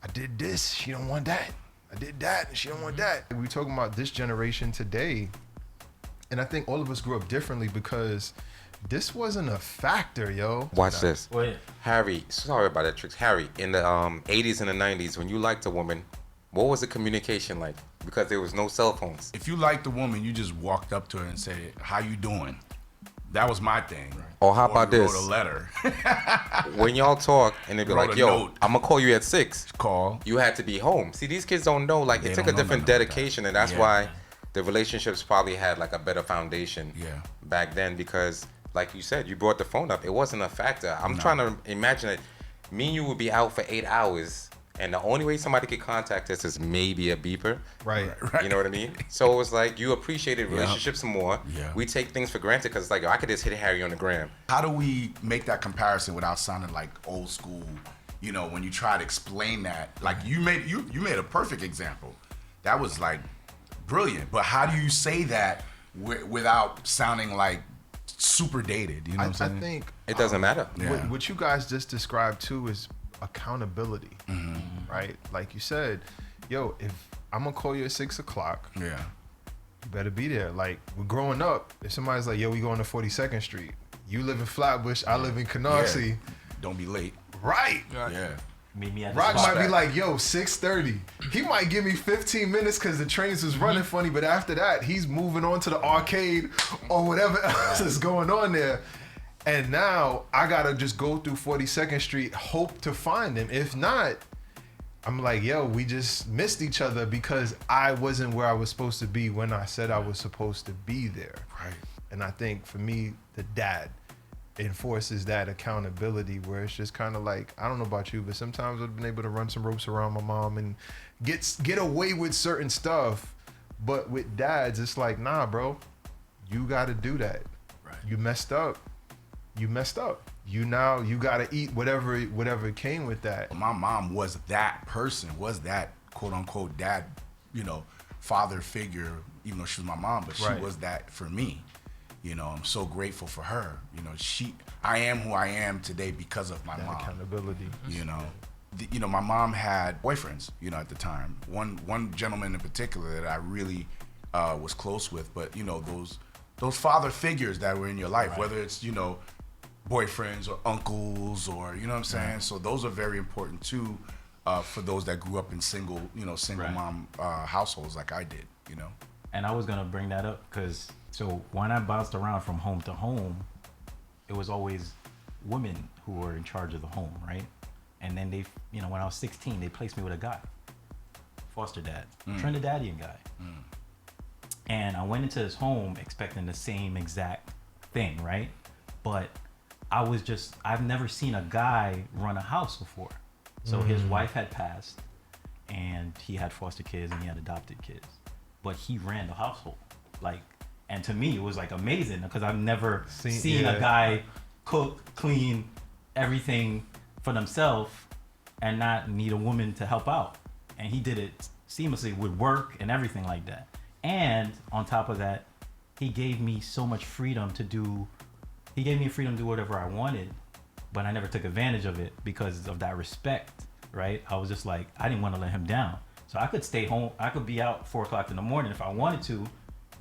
I did this, she don't want that. I did that, and she don't want that. We're talking about this generation today, and I think all of us grew up differently because this wasn't a factor, yo. Watch this. Wait. Harry, sorry about that, Tricks. Harry, in the 80s and the 90s, when you liked a woman, what was the communication like? Because there was no cell phones. If you liked the woman, you just walked up to her and said, "How you doing?" That was my thing. Or how Or about you this? wrote a letter. When y'all talk and they be Wrote like, a yo, note. I'm gonna call you at 6. Call. You had to be home. See, these kids don't know. Like, They it took don't a know different nothing about that. dedication, and that's Yeah. why the relationships probably had like a better foundation Yeah. back then. Because, like you said, you brought the phone up. It wasn't a factor. I'm trying to imagine it. Me and you would be out for 8 hours, and the only way somebody could contact us is maybe a beeper. Right. You know what I mean? So it was like you appreciated relationships more. Yeah. We take things for granted because it's like, yo, I could just hit Harry on the gram. How do we make that comparison without sounding like old school? You know, when you try to explain that, like you made a perfect example. That was like brilliant. But how do you say that without sounding like super dated? You know what I'm saying? I think It doesn't matter. Yeah. what you guys just described too is accountability, right? Like you said, yo, if I'm gonna call you at 6 o'clock, Yeah. you better be there. Like, we're growing up, if somebody's like, yo, we going to 42nd Street, you live in Flatbush, I live in Canarsie, Yeah. Don't be late. right? Yeah. Meet me at the Rock spot. might be like, yo, 6:30. He might give me 15 minutes because the trains was running funny, but after that, he's moving on to the arcade or whatever else is going on there. And now I gotta just go through 42nd Street, hope to find him. If not, I'm like, yo, we just missed each other because I wasn't where I was supposed to be when I said I was supposed to be there. Right. And I think for me, the dad enforces that accountability where it's just kind of like, I don't know about you, but sometimes I've been able to run some ropes around my mom and get away with certain stuff. But with dads, it's like, nah, bro, you got to do that. Right. You messed up. You messed up. You got to eat whatever came with that. My mom was that person, was that quote unquote dad, you know, father figure, even though she was my mom, but she Right. was that for me. You know, I'm so grateful for her. You know, I am who I am today because of my mom. Accountability. You know, my mom had boyfriends, you know, at the time. One gentleman in particular that I really was close with, but you know, those father figures that were in your life, whether it's, you know, boyfriends or uncles or, you know what I'm saying? So those are very important too, for those that grew up in single mom households like I did, you know? And I was gonna bring that up because when I bounced around from home to home, it was always women who were in charge of the home, right? And then they, you know, when I was 16, they placed me with a guy, foster dad, Trinidadian guy. And I went into his home expecting the same exact thing, right? But I've never seen a guy run a house before. So his wife had passed and he had foster kids and he had adopted kids, but he ran the household. And to me, it was like amazing because I've never seen a guy cook, clean, everything for themselves and not need a woman to help out. And he did it seamlessly with work and everything like that. And on top of that, he gave me so much freedom to do whatever I wanted, but I never took advantage of it because of that respect, right? I was just like, I didn't want to let him down. So I could stay home. I could be out 4 o'clock in the morning if I wanted to,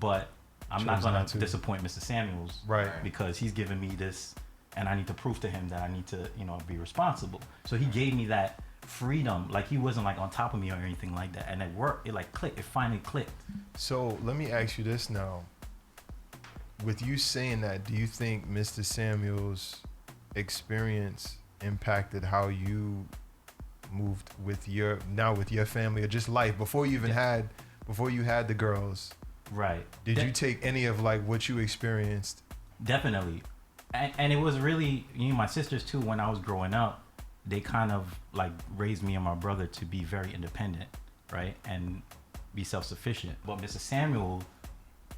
but I'm not going to disappoint Mr. Samuels, right? Because he's giving me this and I need to prove to him that I need to, you know, be responsible. So he gave me that freedom. Like he wasn't like on top of me or anything like that. And it worked. It like clicked. It finally clicked. So let me ask you this now. With you saying that, do you think Mr. Samuels' experience impacted how you moved with your family or just life before you had the girls? Right. Did you take any of like what you experienced? Definitely. And it was really, you know, my sisters too, when I was growing up, they kind of like raised me and my brother to be very independent, right? And be self-sufficient. But Mr. Samuel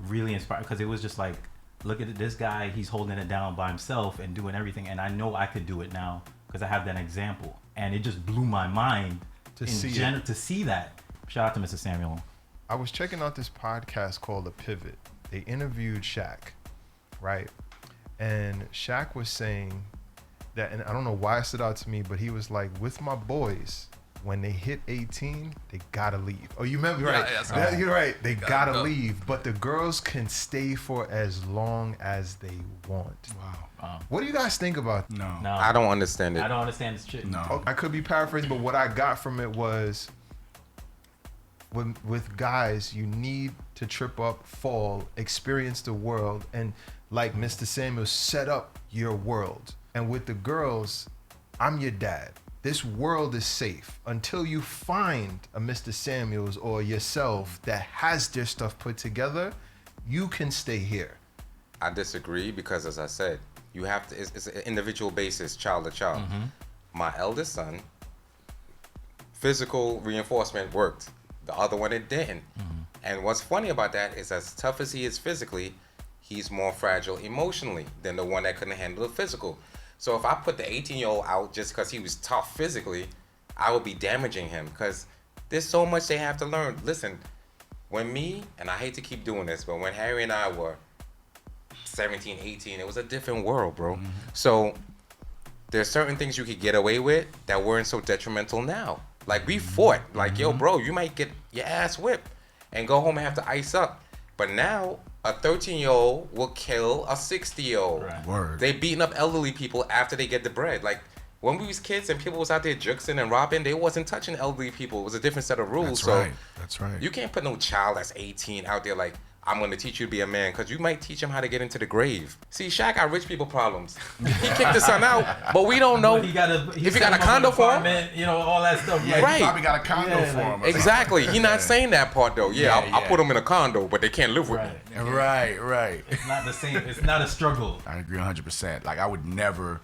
really inspired because it was just like, look at this guy, he's holding it down by himself and doing everything. And I know I could do it now because I have that example. And it just blew my mind to see that. Shout out to Mr. Samuel. I was checking out this podcast called The Pivot. They interviewed Shaq, right? And Shaq was saying that, and I don't know why it stood out to me, but he was like, with my boys, when they hit 18, they gotta leave. Oh, you remember, right? Yeah, you're right. They gotta leave, but the girls can stay for as long as they want. Wow. What do you guys think about? No. I don't understand it. I don't understand this shit. No. I could be paraphrasing, but what I got from it was, with guys, you need to trip up, fall, experience the world, and like Mr. Samuel, set up your world. And with the girls, I'm your dad. This world is safe until you find a Mr. Samuels or yourself that has their stuff put together. You can stay here. I disagree because, as I said, you have to. It's an individual basis, child to child. My eldest son, physical reinforcement worked. The other one, it didn't. And what's funny about that is, as tough as he is physically, he's more fragile emotionally than the one that couldn't handle the physical. So if I put the 18-year-old out just because he was tough physically, I would be damaging him because there's so much they have to learn. Listen, when and I hate to keep doing this, but when Harry and I were 17, 18, it was a different world, bro. So there's certain things you could get away with that weren't so detrimental now. Like we fought, like, yo, bro, you might get your ass whipped and go home and have to ice up. But now a 13-year-old will kill a 60-year-old. Right. Word. They beating up elderly people after they get the bread. Like when we was kids and people was out there juxing and robbing, they wasn't touching elderly people. It was a different set of rules. That's right. You can't put no child that's 18 out there like, I'm going to teach you to be a man, because you might teach him how to get into the grave. See, Shaq got rich people problems. He kicked his son out, but we don't know He if he got a condo for him. You know, all that stuff. Yeah, Right. he probably got a condo for him. Exactly. He's not saying that part, though. I'll put him in a condo, but they can't live with me. Right. It's not the same. It's not a struggle. I agree 100%. Like, I would never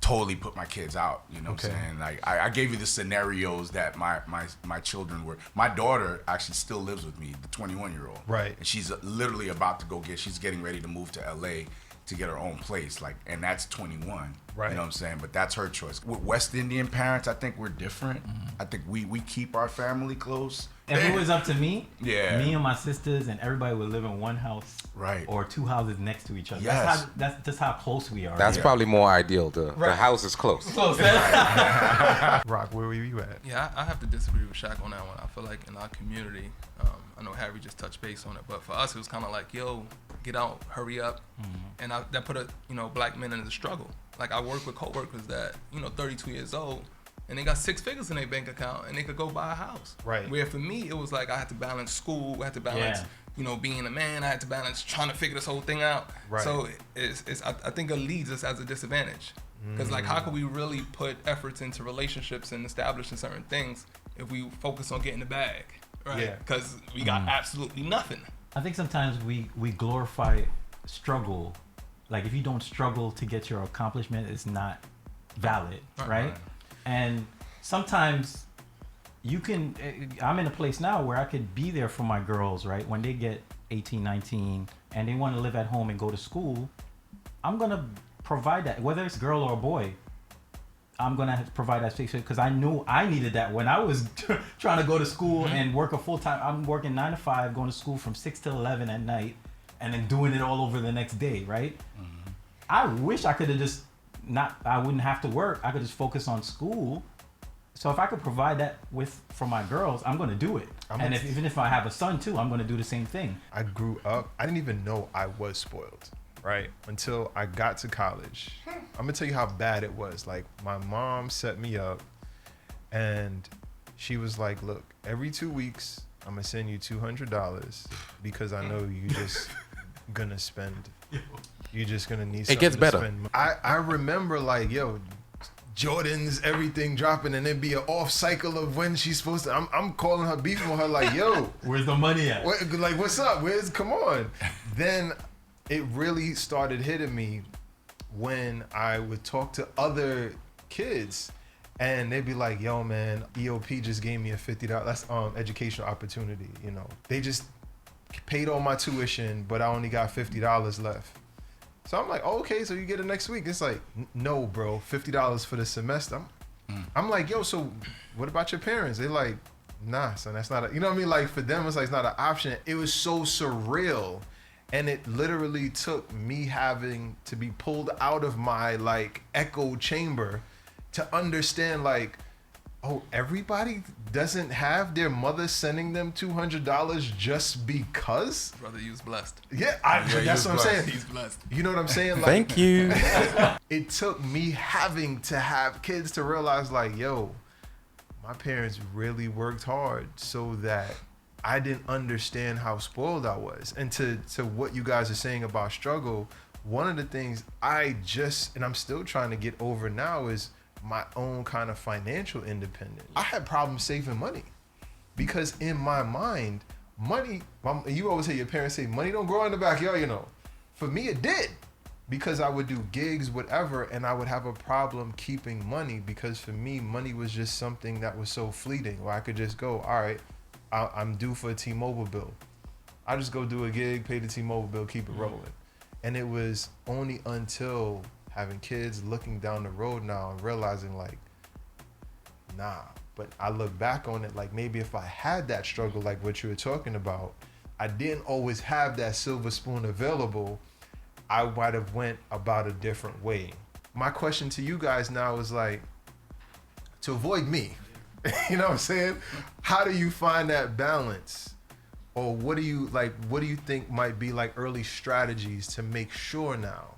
totally put my kids out, you know what I'm saying? Like, I gave you the scenarios that my children were. My daughter actually still lives with me, the 21-year-old. Right. And she's literally about to she's getting ready to move to LA to get her own place, like, and that's 21. Right. You know what I'm saying? But that's her choice. With West Indian parents, I think we're different. I think we keep our family close, if it was up to me, Yeah. me and my sisters and everybody would live in one house, Right. or two houses next to each other. Yes. That's just how close we are. That's probably more ideal. The house is close. Rock, where were you at? Yeah, I have to disagree with Shaq on that one. I feel like in our community, I know Harry just touched base on it, but for us it was kind of like, yo, get out, hurry up, and that put black men in the struggle. Like I work with coworkers that 32 years old, and they got 6 figures in their bank account, and they could go buy a house. Right. Where for me it was like I had to balance school, I had to balance being a man, I had to balance trying to figure this whole thing out. Right. So I think it leads us as a disadvantage. Because like, how can we really put efforts into relationships and establishing certain things if we focus on getting the bag, right? Yeah. Because we got absolutely nothing. I think sometimes we glorify struggle. Like if you don't struggle to get your accomplishment, it's not valid, right? And sometimes I'm in a place now where I could be there for my girls, right? When they get 18, 19 and they want to live at home and go to school, I'm going to provide that, whether it's girl or a boy. I'm going to have to provide that space because I knew I needed that when I was trying to go to school and work a full-time. I'm working 9 to 5, going to school from 6 to 11 at night and then doing it all over the next day, right? I wish I could have just I wouldn't have to work. I could just focus on school. So if I could provide that for my girls, I'm going to do it. Even if I have a son too, I'm going to do the same thing. I grew up, I didn't even know I was spoiled, right? Until I got to college. I'm gonna tell you how bad it was. Like my mom set me up and she was like, look, every 2 weeks, I'm gonna send you $200 because I know you just gonna spend. You're just gonna need something It gets better. to spend. I remember like, yo, Jordans, everything dropping, and then be an off cycle of when she's supposed to. I'm calling her, beefing with her, like, yo, where's the money at? like, what's up? Come on. Then it really started hitting me when I would talk to other kids, and they'd be like, yo, man, EOP just gave me a $50. That's educational opportunity. They just paid all my tuition, but I only got $50 left. So I'm like, oh, okay, so you get it next week. It's like, no, bro, $50 for the semester. I'm like, yo, so what about your parents? They're like, nah, son, that's not you know what I mean? Like for them, it's like, it's not an option. It was so surreal. And it literally took me having to be pulled out of my like echo chamber to understand like, oh, everybody doesn't have their mother sending them $200 just because? Brother, you was blessed. Yeah, that's what I'm saying. He's blessed. You know what I'm saying? Like, Thank you. It took me having to have kids to realize like, yo, my parents really worked hard so that I didn't understand how spoiled I was. And to what you guys are saying about struggle, one of the things and I'm still trying to get over now is my own kind of financial independence. I had problems saving money because in my mind, money, you always hear your parents say, money don't grow in the backyard, For me, it did because I would do gigs, whatever, and I would have a problem keeping money because for me, money was just something that was so fleeting where I could just go, all right, I'm due for a T-Mobile bill. I just go do a gig, pay the T-Mobile bill, keep it rolling. And it was only until having kids, looking down the road now and realizing like, nah. But I look back on it like maybe if I had that struggle like what you were talking about, I didn't always have that silver spoon available, I might have went about a different way. My question to you guys now is like, to avoid me, you know what I'm saying? How do you find that balance? Or what do you think might be like early strategies to make sure now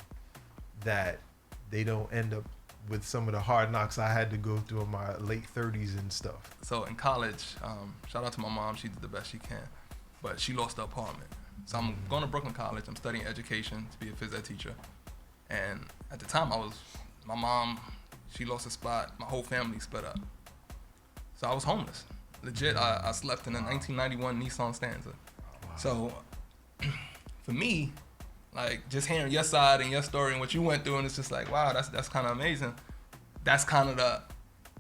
that they don't end up with some of the hard knocks I had to go through in my late 30s and stuff? So in college, shout out to my mom. She did the best she can, but she lost the apartment. So I'm going to Brooklyn College. I'm studying education to be a phys ed teacher. And at the time, my mom, she lost a spot. My whole family split up. So I was homeless. Legit, I slept in a 1991 Nissan Stanza. So for me, like just hearing your side and your story and what you went through, and it's just like, wow, that's kind of amazing. That's kind of the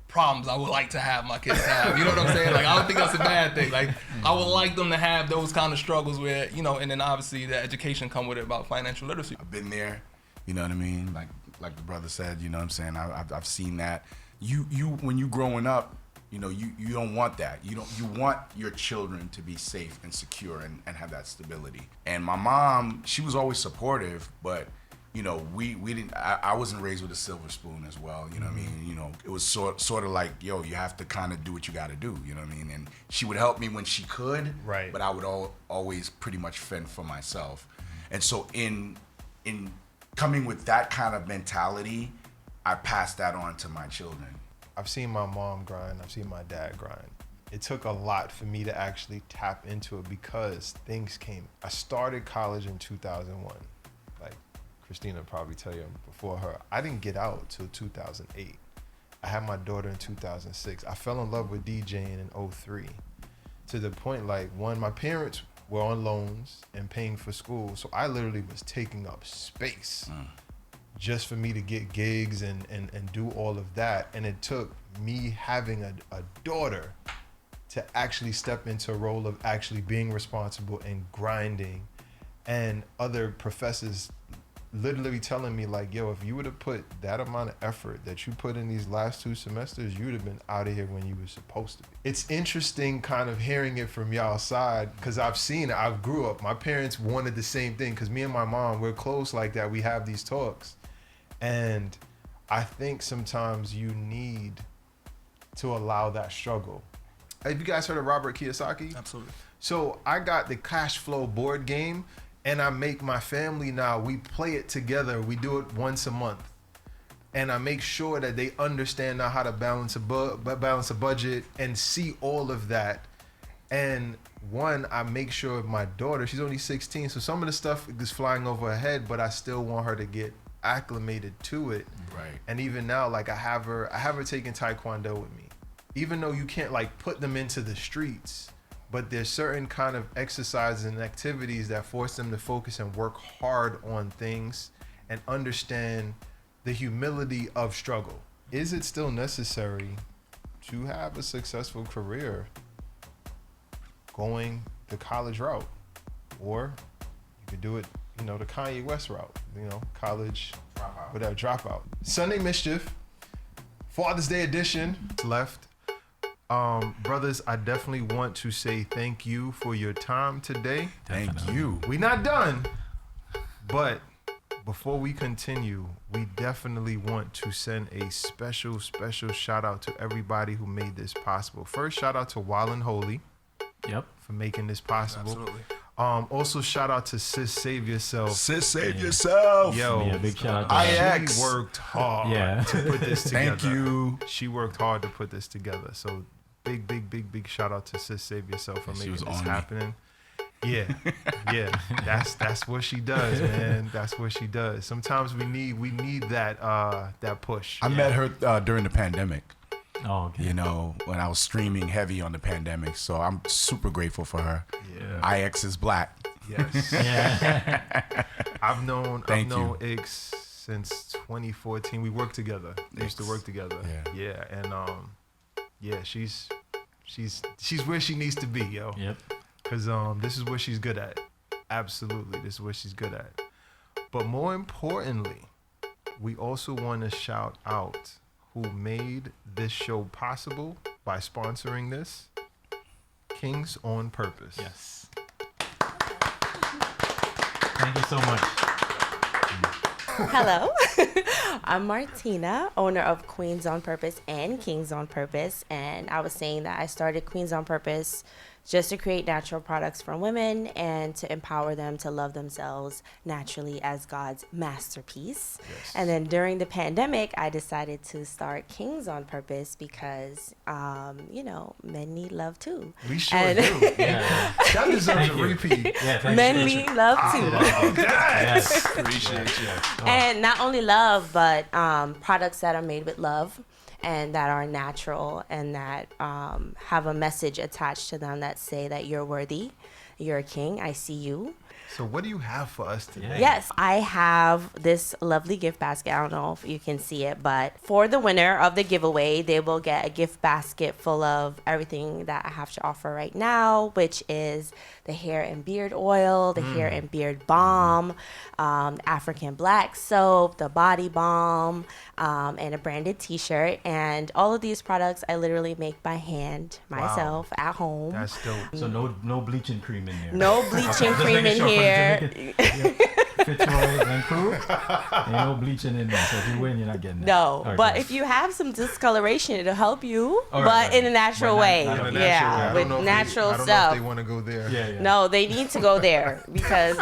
problems I would like to have my kids have. You know what I'm saying? Like I don't think that's a bad thing. Like I would like them to have those kind of struggles where, and then obviously the education come with it about financial literacy. I've been there, you know what I mean? Like the brother said, you know what I'm saying? I've seen that. You when you growing up, You know, you don't want that. You want your children to be safe and secure and have that stability. And my mom, she was always supportive, but you know, we didn't. I wasn't raised with a silver spoon as well. You know what I mean? You know, it was sort of like, yo, you have to kind of do what you got to do. You know what I mean? And she would help me when she could, right? But I would always pretty much fend for myself. And so in coming with that kind of mentality, I passed that on to my children. I've seen my mom grind. I've seen my dad grind. It took a lot for me to actually tap into it because things came. I started college in 2001. Like Christina probably tell you before her. I didn't get out till 2008. I had my daughter in 2006. I fell in love with DJing in 2003 to the point like my parents were on loans and paying for school. So I literally was taking up space. Just for me to get gigs and do all of that. And it took me having a daughter to actually step into a role of actually being responsible and grinding, and other professors literally telling me like, yo, if you would have put that amount of effort that you put in these last 2 semesters, you would have been out of here when you were supposed to be. It's interesting kind of hearing it from y'all side because I've seen it. I've grew up. My parents wanted the same thing because me and my mom, we're close like that. We have these talks. And I think sometimes you need to allow that struggle. Have you guys heard of Robert Kiyosaki? Absolutely. So I got the cash flow board game, and I make my family now, we play it together. We do it once a month. And I make sure that they understand now how to balance a budget and see all of that. And I make sure my daughter, she's only 16, so some of the stuff is flying over her head, but I still want her to get acclimated to it. Right. And even now, like I have her taking Taekwondo with me. Even though you can't like put them into the streets, but there's certain kind of exercises and activities that force them to focus and work hard on things and understand the humility of struggle. Is it still necessary to have a successful career going the college route? Or you could do it, you know, the Kanye West route, you know, college, dropout. Sunday Mischief, Father's Day edition left. Brothers, I definitely want to say thank you for your time today. Thank you. We're not done, but before we continue, we definitely want to send a special shout out to everybody who made this possible. First, shout out to Wild and Holy. Yep. For making this possible. Absolutely. Also shout out to Sis Save Yourself. Sis Save Yourself. Yo, Yeah, big shout out to IX. She worked hard Yeah. to put this together. Thank you. She worked hard to put this together. So big shout out to Sis Save Yourself for She making was this on me. happening. Yeah. That's what she does, man. That's what she does. Sometimes we need that push. I met her during the pandemic. Oh, okay. You know, when I was streaming heavy on the pandemic. So I'm super grateful for her. Yeah. IX is black. Yes. Yeah. I've known Thank you. Ix since 2014. We worked together. We used to work together. Yeah. And she's where she needs to be, yo. Yep. Cause this is what she's good at. Absolutely, this is what she's good at. But more importantly, we also want to shout out who made this show possible by sponsoring this. Kings on Purpose. Yes. Thank you so much. Hello, I'm Martina, owner of Queens on Purpose and Kings on Purpose. And I was saying that I started Queens on Purpose just to create natural products for women and to empower them to love themselves naturally as God's masterpiece. Yes. And then during the pandemic, I decided to start Kings on Purpose because, men need love too. We sure And- do. Yeah. That deserves Thank a you. repeat. Yeah. Thank Men you. need love too. Yes. Appreciate you. And not only love, but products that are made with love and that are natural and that have a message attached to them that say that you're worthy, you're a king, I see you. So what do you have for us today? Yeah. Yes, I have this lovely gift basket. I don't know if you can see it, but for the winner of the giveaway, they will get a gift basket full of everything that I have to offer right now, which is the hair and beard oil, the hair and beard balm, African black soap, the body balm, and a branded t-shirt. And all of these products I literally make by hand myself at home. That's dope. So no bleaching cream in there. No bleaching cream in here. Fitzroy and crew. Ain't no bleaching in there. So if you win, you're not getting that. No, Okay. but if you have some discoloration, it'll help you, All but right, in a natural But not- way. not a natural I Yeah, don't with know if natural I don't know if stuff. they want to go there. Yeah. No, they need to go there because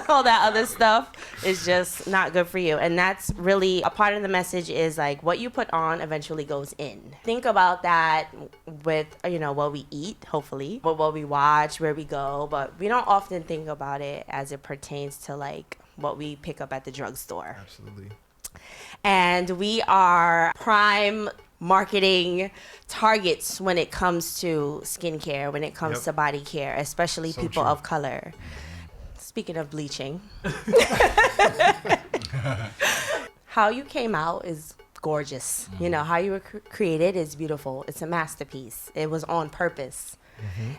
all that other stuff is just not good for you. And that's really a part of the message is like what you put on eventually goes in. Think about that with, what we eat, hopefully, but what we watch, where we go. But we don't often think about it as it pertains to like what we pick up at the drugstore. Absolutely. And we are prime marketing targets when it comes to skincare, when it comes Yep. to body care, especially So people true. of color. Speaking of bleaching, how you came out is gorgeous. How you were created is beautiful. It's a masterpiece. It was on purpose.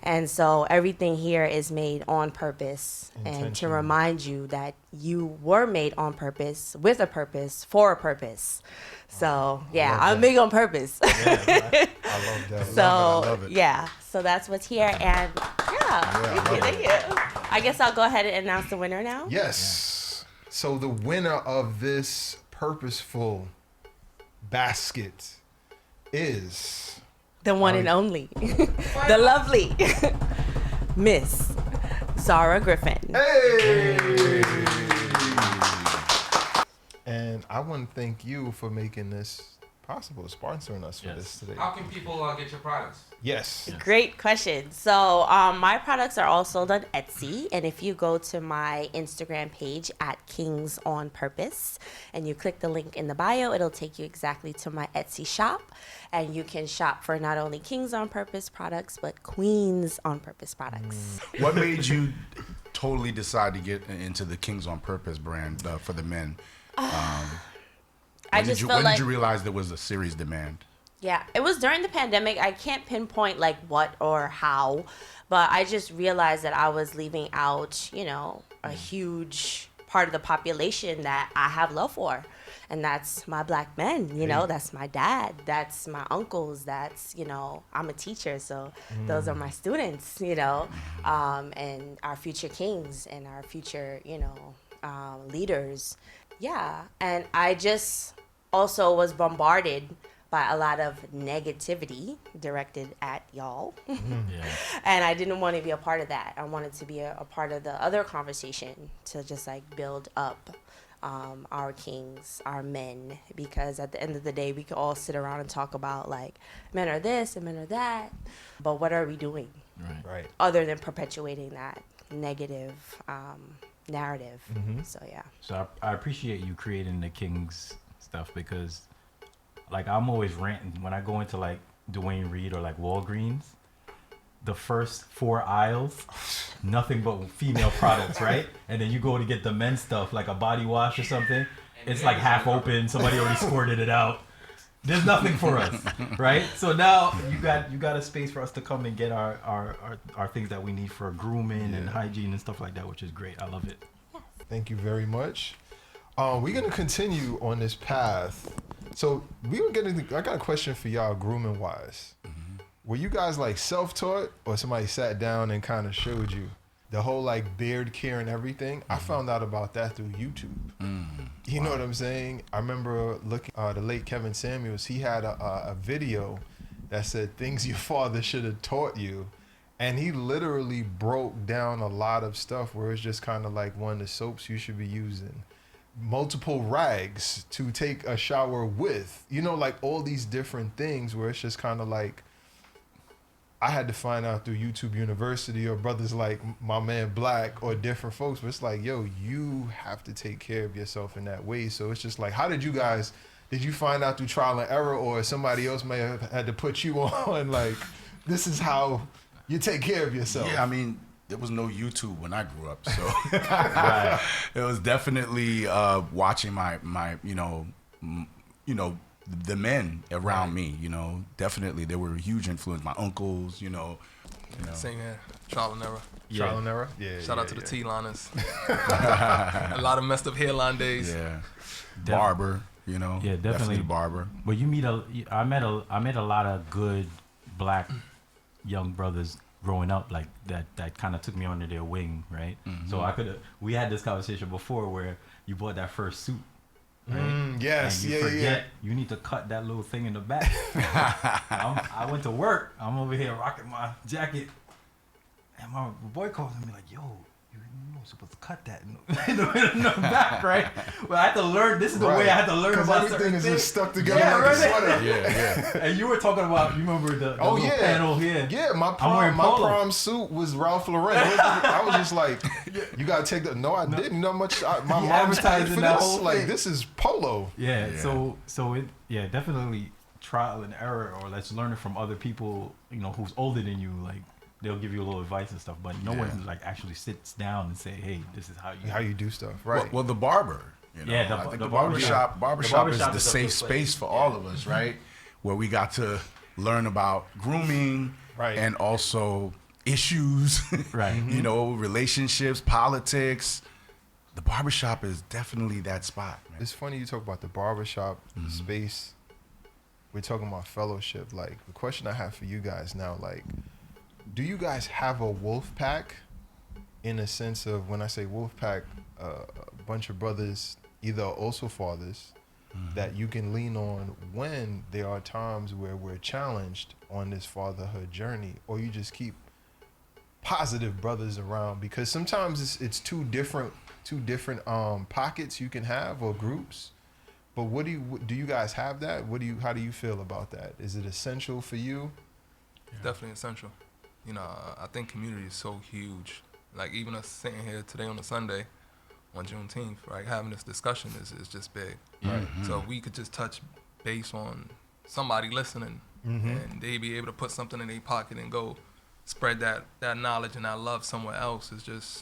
And so everything here is made on purpose and to Intentional. remind you that you were made on purpose, with a purpose, for a purpose. So, yeah, love I'm that. big on purpose. I love that. So, I love it. yeah, so that's what's here. And thank you. I guess I'll go ahead and announce the winner now. Yes. So the winner of this purposeful basket is The one and only, the lovely Miss Zara Griffin. Hey! And I want to thank you for making this possible, sponsoring us for Yes. this today. How can people get your products? Yes. Great question. So my products are all sold on Etsy, and if you go to my Instagram page at Kings on Purpose and you click the link in the bio, it'll take you exactly to my Etsy shop, and you can shop for not only Kings on Purpose products but Queens on Purpose products. What made you totally decide to get into the Kings on Purpose brand for the men? I just felt when like did you realize there was a serious demand? Yeah, it was during the pandemic. I can't pinpoint like what or how, but I just realized that I was leaving out, a huge part of the population that I have love for. And that's my black men, that's my dad, that's my uncles, that's, I'm a teacher, so those are my students, and our future kings and our future, leaders. Yeah, and I just also was bombarded by a lot of negativity directed at y'all. Yeah. And I didn't want to be a part of that. I wanted to be a part of the other conversation to just like build up our kings, our men, because at the end of the day, we could all sit around and talk about like men are this and men are that, but what are we doing Right. other than perpetuating that negative narrative? So yeah. So I appreciate you creating the Kings stuff because, like, I'm always ranting when I go into like Dwayne Reed or like Walgreens. The first 4 aisles, nothing but female products, right? And then you go to get the men's stuff, like a body wash or something. It's like half open. Somebody already squirted it out. There's nothing for us, right? So now you got a space for us to come and get our things that we need for grooming and hygiene and stuff like that, which is great. I love it. Thank you very much. We're gonna continue on this path. So I got a question for y'all, grooming wise. Were you guys like self-taught, or somebody sat down and kind of showed you the whole like beard care and everything? I found out about that through YouTube. You know what I'm saying? I remember looking the late Kevin Samuels. He had a video that said things your father should have taught you. And he literally broke down a lot of stuff where it's just kind of like one of the soaps you should be using, multiple rags to take a shower with, like all these different things where it's just kind of like, I had to find out through YouTube University or brothers like my man Black or different folks, but it's like, yo, you have to take care of yourself in that way. So it's just like, how did you find out through trial and error, or somebody else may have had to put you on like, this is how you take care of yourself? Yeah, I mean, there was no YouTube when I grew up, so Right. it was definitely watching my the men around me. Definitely they were a huge influence. My uncles, Same here. Trial and error. Yeah. Trial and error. Yeah. Shout yeah, out to the yeah. T-liners. A lot of messed up hairline days. Yeah, barber. Yeah, definitely. Definitely the barber. But I met a lot of good black young brothers growing up like that kind of took me under their wing, right? Mm-hmm. So we had this conversation before where you bought that first suit, right? Yes. And you forget you need to cut that little thing in the back. I went to work. I'm over here rocking my jacket, and my boy calls me like, "Yo, you're supposed to cut that in the back, right?" Well, I had to learn. This is the way I had to learn about everything certain is things. just stuck together Yeah, like right. a sweater. Yeah. And you were talking about, you remember the little panel here? Yeah, my wearing polo. prom suit was Ralph Lauren. I was just like, you gotta take that. No, I didn't. You know how much my He mom's paid advertising for that this. whole Like thing. this is polo. Yeah, Yeah. so it definitely trial and error, or let's learn it from other people, who's older than you. Like they'll give you a little advice and stuff, but no one like actually sits down and say, "Hey, this is how you do stuff." Right. Well, the barber. Yeah, I think the the barbershop barbershop is the is a safe good space place. for all of us, right? Where we got to learn about grooming, Right. and also issues, Right. Relationships, politics. The barbershop is definitely that spot, man. It's funny you talk about the barbershop space. We're talking about fellowship. Like the question I have for you guys now, like, do you guys have a wolf pack? In a sense of when I say wolf pack, a bunch of brothers, either also fathers, that you can lean on when there are times where we're challenged on this fatherhood journey, or you just keep positive brothers around, because sometimes it's two different pockets you can have, or groups. But what do you guys have that? How do you feel about that? Is it essential for you? It's definitely essential. I think community is so huge. Like even us sitting here today on a Sunday, on Juneteenth, right, having this discussion is just big. Right. So if we could just touch base on somebody listening, and they be able to put something in their pocket and go spread that knowledge and that love somewhere else,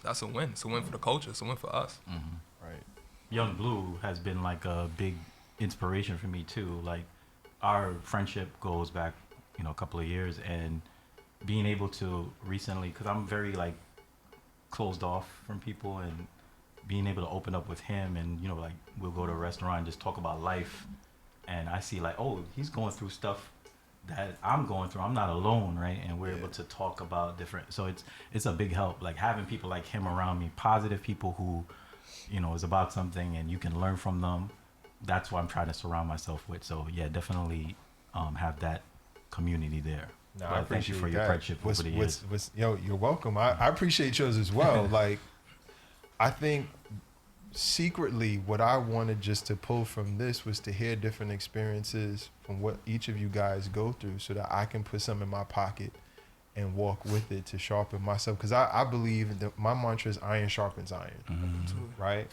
that's a win. It's a win for the culture. It's a win for us. Right. Young Blue has been like a big inspiration for me too. Like our friendship goes back, a couple of years, and being able to recently, because I'm very like closed off from people, and being able to open up with him, and like we'll go to a restaurant and just talk about life, and I see like, oh, he's going through stuff that I'm going through. I'm not alone, right? And we're able to talk about different. So it's a big help, like having people like him around me, positive people who is about something and you can learn from them. That's what I'm trying to surround myself with. So yeah, definitely have that community there. No, But I thank you appreciate for your that. friendship over the years. You're welcome. I appreciate yours as well. Like, I think secretly what I wanted just to pull from this was to hear different experiences from what each of you guys go through, so that I can put some in my pocket and walk with it to sharpen myself. Because I believe that my mantra is iron sharpens iron, right?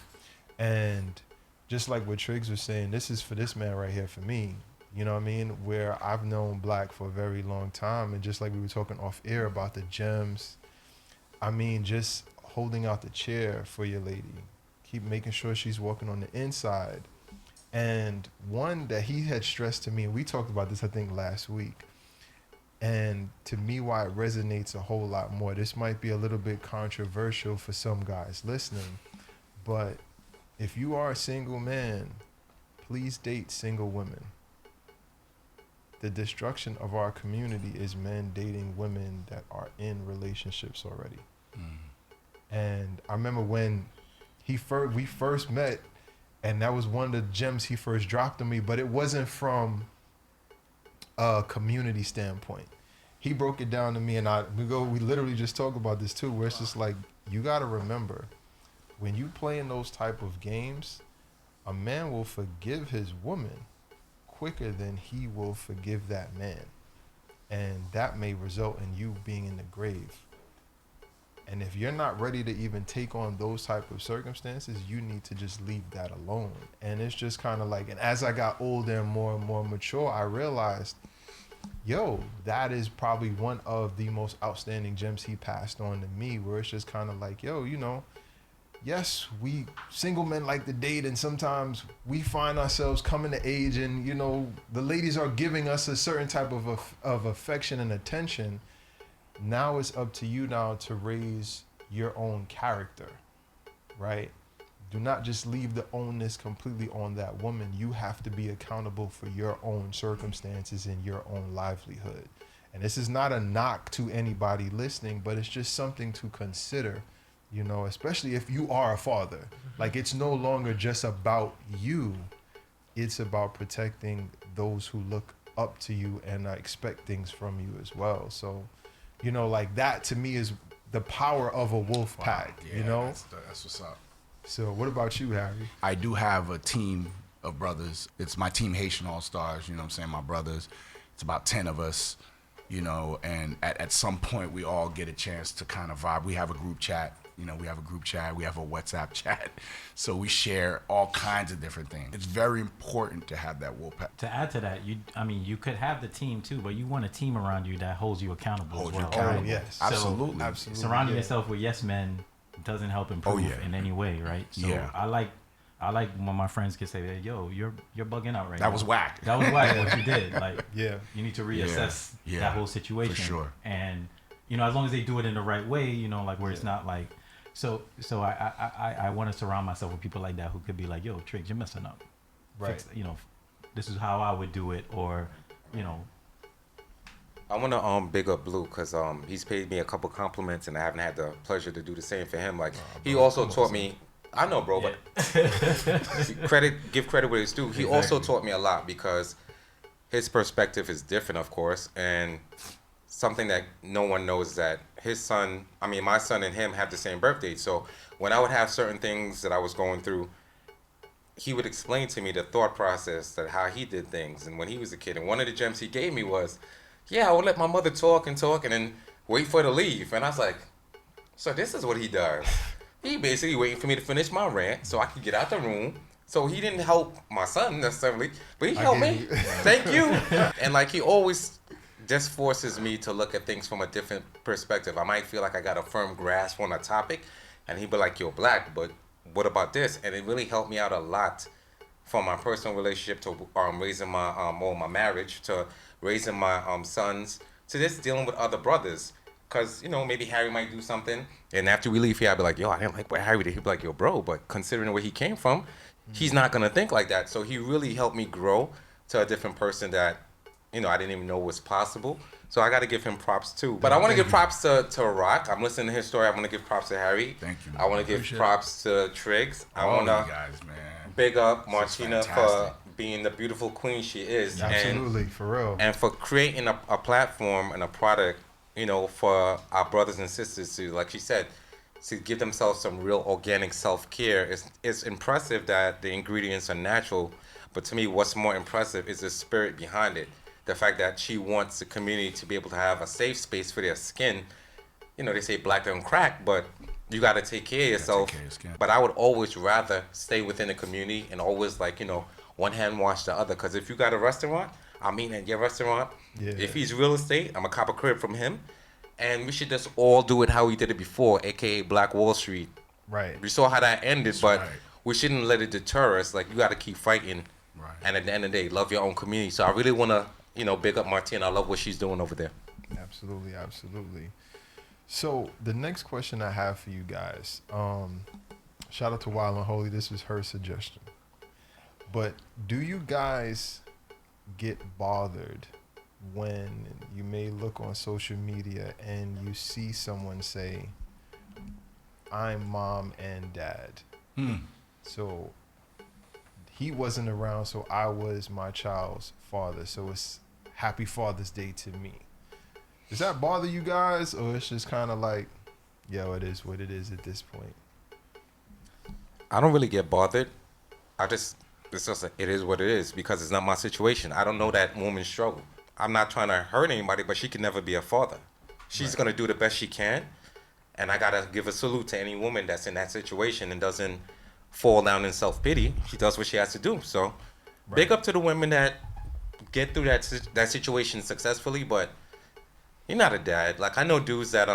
And just like what Triggs was saying, this is for this man right here, for me. You know what I mean? Where I've known Black for a very long time, and just like we were talking off air about the gems, I mean, just holding out the chair for your lady, keep making sure she's walking on the inside. And one that he had stressed to me, and we talked about this I think last week, and to me why it resonates a whole lot more, this might be a little bit controversial for some guys listening, but if you are a single man, please date single women. The destruction of our community is men dating women that are in relationships already. And I remember when we first met, and that was one of the gems he first dropped on me, but it wasn't from a community standpoint. He broke it down to me, and we literally just talk about this too, where it's just like, you got to remember, when you play in those type of games, a man will forgive his woman quicker than he will forgive that man. And that may result in you being in the grave. And if you're not ready to even take on those type of circumstances, you need to just leave that alone. And it's just kind of like, and as I got older and more mature, I realized yo, that is probably one of the most outstanding gems he passed on to me, where it's just kind of like, yo, you know, yes, we single men like to date, and sometimes we find ourselves coming to age, and you know, the ladies are giving us a certain type of affection and attention. Now it's up to you now to raise your own character, right? Do not just leave the onus completely on that woman. You have to be accountable for your own circumstances and your own livelihood. And this is not a knock to anybody listening, but it's just something to consider, you know, especially if you are a father. Like, it's no longer just about you. It's about protecting those who look up to you and expect things from you as well. So, you know, like, that to me is the power of a wolf pack, Yeah, you know? that's what's up. So what about you, Harry? I do have a team of brothers. It's my team, Haitian All Stars. You know what I'm saying? My brothers. It's about 10 of us, you know, and at some point we all get a chance to kind of vibe. We have a group chat. You know, we have a group chat. We have a WhatsApp chat. So we share all kinds of different things. It's very important to have that wolf pack. To add to that, you could have the team too, but you want a team around you that holds you accountable. Hold as you well, accountable. Oh, yes. So, Absolutely. Absolutely. Surrounding yeah. yourself with yes men doesn't help improve in any way, right? So Yeah. I like when my friends can say, yo, you're bugging out right now. That was whack. That was whack what you did. Like, Yeah. you need to reassess Yeah. that whole situation. For sure. And, you know, as long as they do it in the right way, you know, like where it's not like, so I want to surround myself with people like that who could be like, yo, Triggs, you're messing up. Right. You know, this is how I would do it, or, you know. I want to big up Blue because he's paid me a couple compliments and I haven't had the pleasure to do the same for him. Like, he also taught me. I know, bro, but give credit where it's due. He also taught me a lot because his perspective is different, of course, and something that no one knows that my son and him have the same birthday. So when I would have certain things that I was going through, he would explain to me the thought process that how he did things and when he was a kid. And one of the gems he gave me was, yeah, I would let my mother talk and then wait for her to leave. And I was like, so this is what he does. He basically waiting for me to finish my rant so I could get out the room. So he didn't help my son necessarily, but he helped me. Thank you. And like, he always just forces me to look at things from a different perspective. I might feel like I got a firm grasp on a topic, and he'd be like, you're black, but what about this? And it really helped me out a lot from my personal relationship to raising my marriage, to raising my sons, to just dealing with other brothers. Because, you know, maybe Harry might do something, and after we leave here, I'd be like, yo, I didn't like what Harry did. He'd be like, yo, bro, but considering where he came from, he's not going to think like that. So he really helped me grow to a different person that, you know, I didn't even know was possible. So I got to give him props too. But I want to give props to Rock. I'm listening to his story. I want to give props to Harry. Thank you. I want to give props to Triggs. I All want you to guys, man. big up This is Martina for fantastic. being the beautiful queen she is. Absolutely, for real. And for creating a platform and a product, you know, for our brothers and sisters to, like she said, to give themselves some real organic self-care. It's impressive that the ingredients are natural, but to me, what's more impressive is the spirit behind it. The fact that she wants the community to be able to have a safe space for their skin. You know, they say black don't crack, but you got to take care of yourself. take care of your skin. But I would always rather stay within the community and always, like, you know, one hand wash the other. Because if you got a restaurant, I'm eating at your restaurant. Yeah. If he's real estate, I'm a cop a crib from him. And we should just all do it how we did it before, a.k.a. Black Wall Street. Right. We saw how that ended, but right. we shouldn't let it deter us. Like, you got to keep fighting. Right. And at the end of the day, love your own community. So I really want to, you know, big up Martina. I love what she's doing over there. Absolutely, absolutely. So the next question I have for you guys, shout out to Wild and Holy. This was her suggestion. But do you guys get bothered when you may look on social media and you see someone say, I'm mom and dad? So he wasn't around, so I was my child's father. So it's happy Father's Day to me. Does that bother you guys, or it's just kind of like, yo, it is what it is at this point? I don't really get bothered. It's just like, it is what it is, because it's not my situation. I don't know that woman's struggle. I'm not trying to hurt anybody, but she can never be a father. She's going to do the best she can. And I got to give a salute to any woman that's in that situation and doesn't fall down in self-pity. She does what she has to do. So big up to the women that get through that situation successfully, but you're not a dad. Like I know dudes that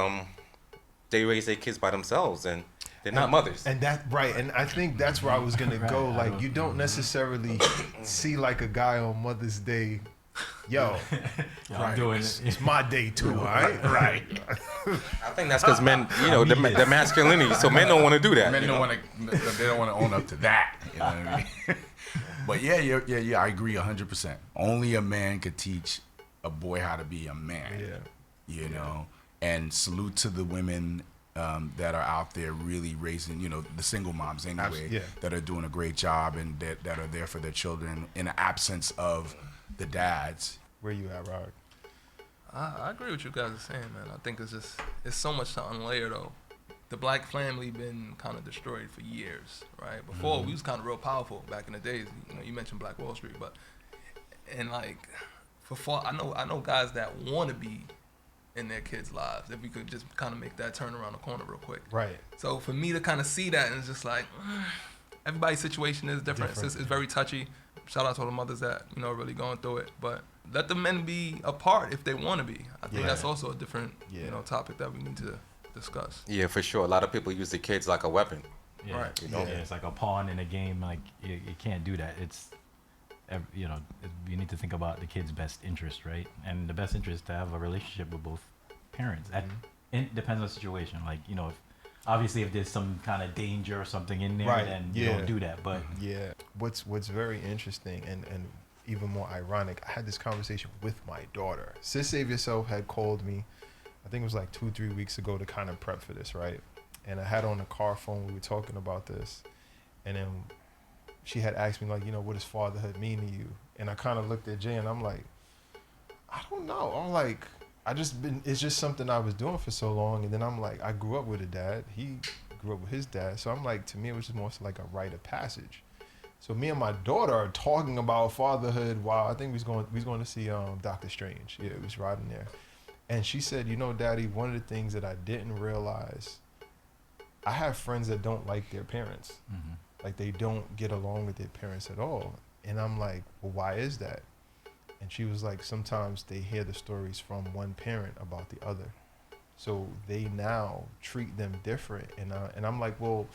they raise their kids by themselves and they're not mothers. And that right, and I think that's where I was gonna go. Like you don't necessarily see like a guy on Mother's Day. Yo, I'm doing it. it's my day too, all right? Right. I think that's because men, you know, the masculinity. So men don't want to do that. Men don't want to. They don't want to own up to that. You know what I mean? But yeah. I agree 100%. Only a man could teach a boy how to be a man. Yeah. You know, and salute to the women that are out there really raising, you know, the single moms anyway, that are doing a great job and that are there for their children in the absence of the dads. Where you at, Rod? I agree with you guys are saying, man. I think it's so much to unlayer though. The black family been kind of destroyed for years, right? Before we was kind of real powerful back in the days. You know, you mentioned Black Wall Street, but and like I know guys that want to be in their kids' lives. If we could just kind of make that turn around the corner real quick. Right. So for me to kind of see that and it's just like everybody's situation is different. It's very touchy. Shout out to all the mothers that, you know, really going through it. But let the men be a part if they want to be. I think that's also a different, you know, topic that we need to discuss. Yeah, for sure. A lot of people use the kids like a weapon. Yeah. Right. You know? Yeah, it's like a pawn in a game. Like you can't do that. It's, you know, you need to think about the kid's best interest, right? And the best interest is to have a relationship with both parents. It depends on the situation. Like, you know, obviously if there's some kind of danger or something in there, then you don't do that. But what's very interesting and even more ironic, I had this conversation with my daughter. Sis Save Yourself had called me, I think it was like 2-3 weeks ago, to kind of prep for this, right? And I had on the car phone, we were talking about this, and then she had asked me, like, you know, what does fatherhood mean to you? And I kind of looked at Jay and I'm like, I don't know. I'm like, it's just something I was doing for so long. And then I'm like, I grew up with a dad. He grew up with his dad. So I'm like, to me, it was just more like a rite of passage. So me and my daughter are talking about fatherhood while I think we was going to see Doctor Strange. Yeah, it was riding there. And she said, you know, Daddy, one of the things that I didn't realize, I have friends that don't like their parents. Mm-hmm. Like they don't get along with their parents at all. And I'm like, well, why is that? And she was like, sometimes they hear the stories from one parent about the other. So they now treat them different. And I'm like, well,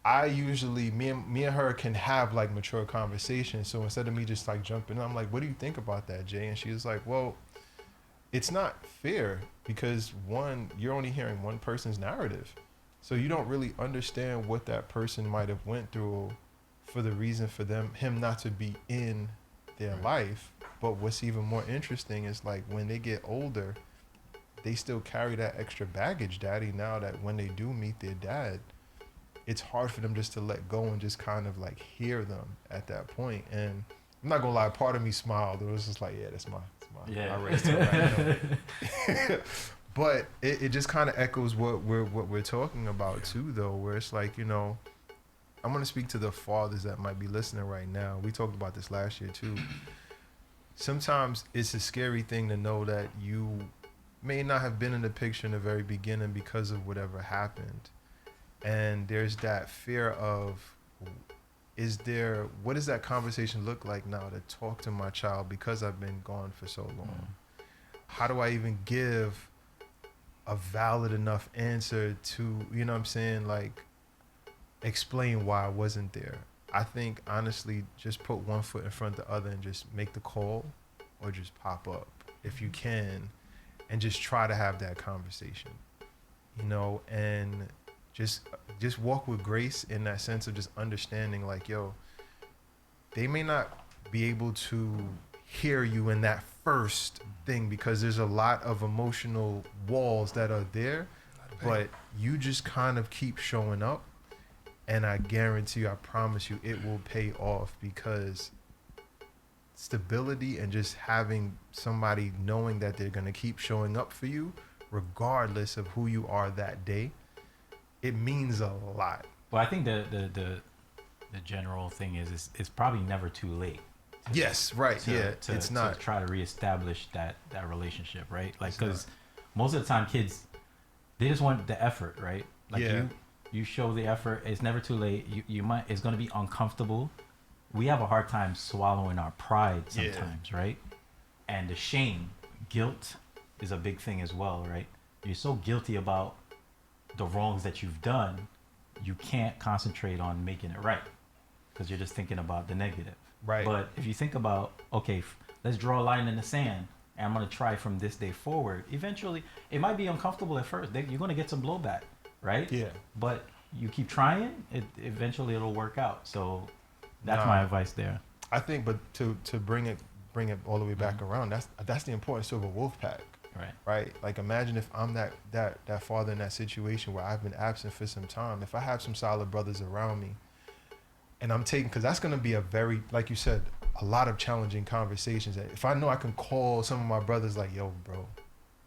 I usually, me and her can have like mature conversations. So instead of me just like jumping, I'm like, what do you think about that, Jay? And she was like, well, it's not fair because one, you're only hearing one person's narrative. So you don't really understand what that person might have went through for the reason for him not to be in their life. But what's even more interesting is like when they get older, they still carry that extra baggage, Daddy, now that when they do meet their dad, it's hard for them just to let go and just kind of like hear them at that point. And I'm not gonna lie, part of me smiled. It was just like, yeah, that's my race to right now. But it just kind of echoes what we're talking about too, though, where it's like, you know, I'm gonna speak to the fathers that might be listening right now. We talked about this last year too. Sometimes it's a scary thing to know that you may not have been in the picture in the very beginning because of whatever happened. And there's that fear of, what does that conversation look like now to talk to my child because I've been gone for so long? How do I even give a valid enough answer to, you know what I'm saying, like explain why I wasn't there? I think honestly, just put one foot in front of the other and just make the call or just pop up if you can and just try to have that conversation, you know, and just walk with grace in that sense of just understanding like, yo, they may not be able to hear you in that first thing because there's a lot of emotional walls that are there, but you just kind of keep showing up. And I guarantee you, I promise you, it will pay off because stability and just having somebody knowing that they're going to keep showing up for you, regardless of who you are that day, it means a lot. Well, I think the general thing is it's probably never too late. Yes, right. It's not. To try to reestablish that relationship, right? Like, because most of the time kids, they just want the effort, right? Like you show the effort. It's never too late. It's going to be uncomfortable. We have a hard time swallowing our pride sometimes, right? And the shame, guilt is a big thing as well, right? You're so guilty about the wrongs that you've done, you can't concentrate on making it right because you're just thinking about the negative. Right. But if you think about, okay, let's draw a line in the sand, and I'm going to try from this day forward. Eventually, it might be uncomfortable at first. You're going to get some blowback, right? Yeah. But you keep trying, eventually it'll work out. So that's my advice there. I think, but to bring it all the way back around, that's the importance of a wolf pack. Right. Like imagine if I'm that father in that situation where I've been absent for some time. If I have some solid brothers around me, and I'm taking, because that's going to be a very, like you said, a lot of challenging conversations. If I know I can call some of my brothers like, yo, bro,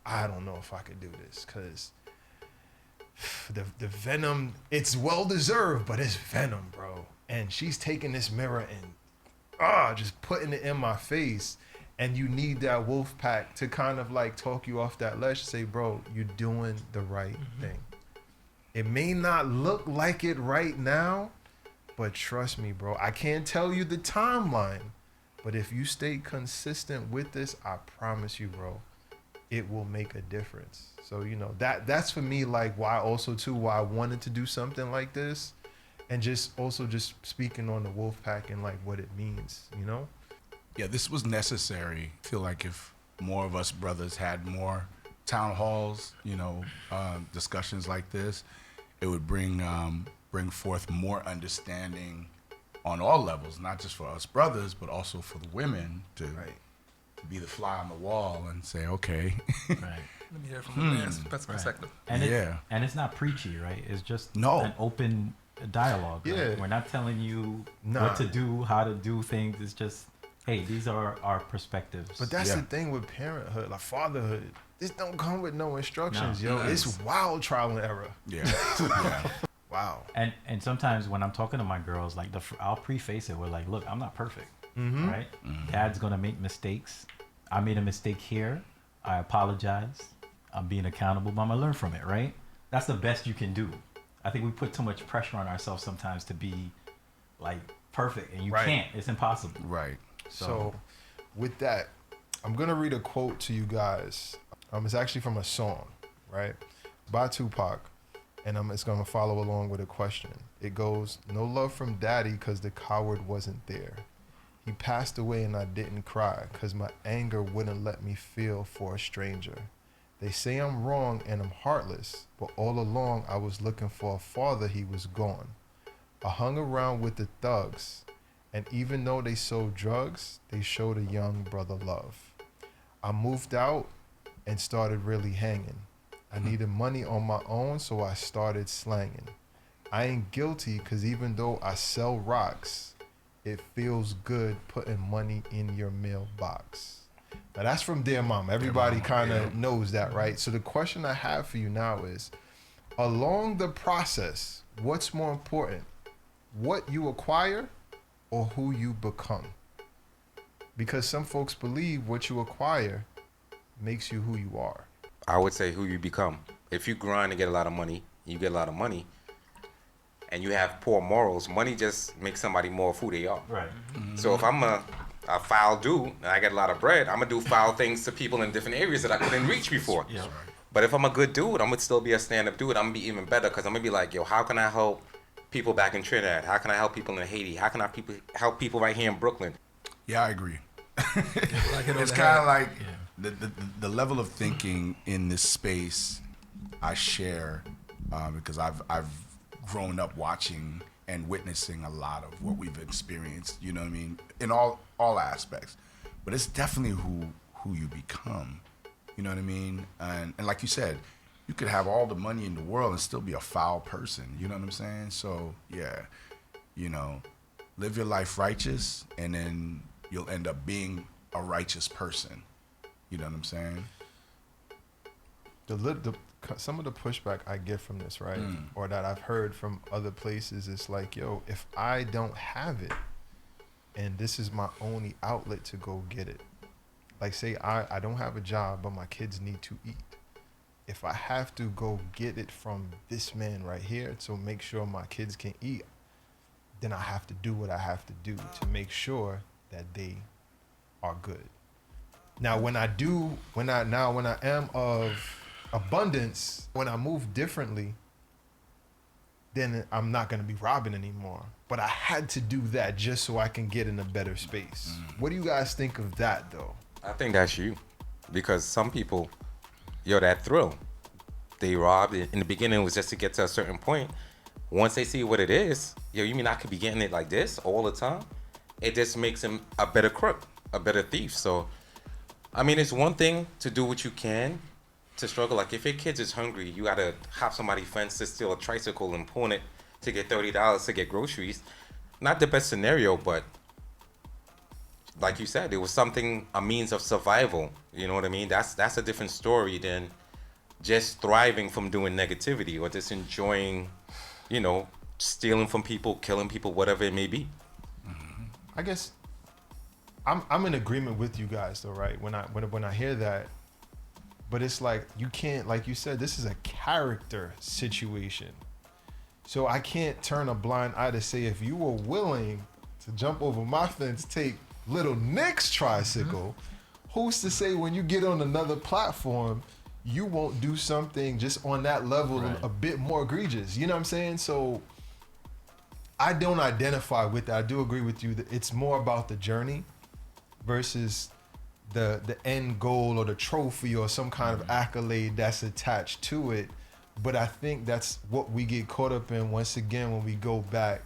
I don't know if I could do this because the venom, it's well deserved, but it's venom, bro. And she's taking this mirror and just putting it in my face. And you need that wolf pack to kind of like talk you off that ledge, say, bro, you're doing the right thing. It may not look like it right now, but trust me, bro, I can't tell you the timeline, but if you stay consistent with this, I promise you, bro, it will make a difference. So, you know, that's for me, like why I wanted to do something like this, and just speaking on the wolf pack and like what it means, you know? Yeah, this was necessary. I feel like if more of us brothers had more town halls, you know, discussions like this, it would bring forth more understanding on all levels, not just for us brothers, but also for the women to be the fly on the wall and say, okay. Right. Let me hear from the man's perspective. And it's not preachy, right? It's just an open dialogue. Yeah. Right? We're not telling you what to do, how to do things. It's just, hey, these are our perspectives. But that's the thing with parenthood, like fatherhood. This don't come with no instructions, yo. It's wild trial and error. Yeah. Wow. And sometimes when I'm talking to my girls, like I'll preface it with like, look, I'm not perfect, right? Dad's gonna make mistakes. I made a mistake here. I apologize. I'm being accountable, but I'm gonna learn from it, right? That's the best you can do. I think we put too much pressure on ourselves sometimes to be like perfect, and you can't. It's impossible. Right. So with that, I'm going to read a quote to you guys. It's actually from a song, right? By Tupac. And it's going to follow along with a question. It goes, no love from daddy because the coward wasn't there. He passed away and I didn't cry because my anger wouldn't let me feel for a stranger. They say I'm wrong and I'm heartless, but all along I was looking for a father, he was gone. I hung around with the thugs, and even though they sold drugs, they showed a young brother love. I moved out and started really hanging. I needed money on my own, so I started slanging. I ain't guilty, cause even though I sell rocks, it feels good putting money in your mailbox. Now that's from Dear Mom. Everybody kind of knows that, right? So the question I have for you now is, along the process, what's more important? What you acquire or who you become? Because some folks believe what you acquire makes you who you are. I would say who you become. If you grind and get a lot of money, you get a lot of money, and you have poor morals, money just makes somebody more of who they are. Right. So if I'm a foul dude and I get a lot of bread, I'm gonna do foul things to people in different areas that I couldn't reach before. Yeah. But if I'm a good dude, I'm gonna still be a stand-up dude. I'm gonna be even better because I'm gonna be like, yo, how can I help people back in Trinidad? How can I help people in Haiti? How can I help people right here in Brooklyn? Yeah, I agree. It's kind of like the level of thinking in this space I share because I've grown up watching and witnessing a lot of what we've experienced, you know what I mean, in all aspects. But it's definitely who you become, you know what I mean? And like you said, you could have all the money in the world and still be a foul person, you know what I'm saying? So, yeah, you know, live your life righteous and then you'll end up being a righteous person. You know what I'm saying? Some of the pushback I get from this, right, or that I've heard from other places, is like, yo, if I don't have it and this is my only outlet to go get it, like say I don't have a job but my kids need to eat, if I have to go get it from this man right here to make sure my kids can eat, then I have to do what I have to do to make sure that they are good. Now, when I am of abundance, when I move differently, then I'm not going to be robbing anymore. But I had to do that just so I can get in a better space. What do you guys think of that, though? I think that's you, because some people, that thrill, they robbed it. In the beginning, it was just to get to a certain point. Once they see what it is, you mean I could be getting it like this all the time? It just makes him a better crook, a better thief. So, I mean, it's one thing to do what you can to struggle. Like if your kids is hungry, you gotta hop somebody's fence to steal a tricycle and pawn it to get $30 to get groceries. Not the best scenario, but like you said, it was a means of survival. You know what I mean? That's a different story than just thriving from doing negativity or just enjoying, stealing from people, killing people, whatever it may be. I guess I'm in agreement with you guys though, right? When I hear that, but it's like you can't, like you said, this is a character situation. So I can't turn a blind eye to say if you were willing to jump over my fence, take little Nick's tricycle, who's to say when you get on another platform, you won't do something just on that level a bit more egregious. You know what I'm saying? So I don't identify with that. I do agree with you that it's more about the journey versus the end goal or the trophy or some kind of accolade that's attached to it. But I think that's what we get caught up in once again when we go back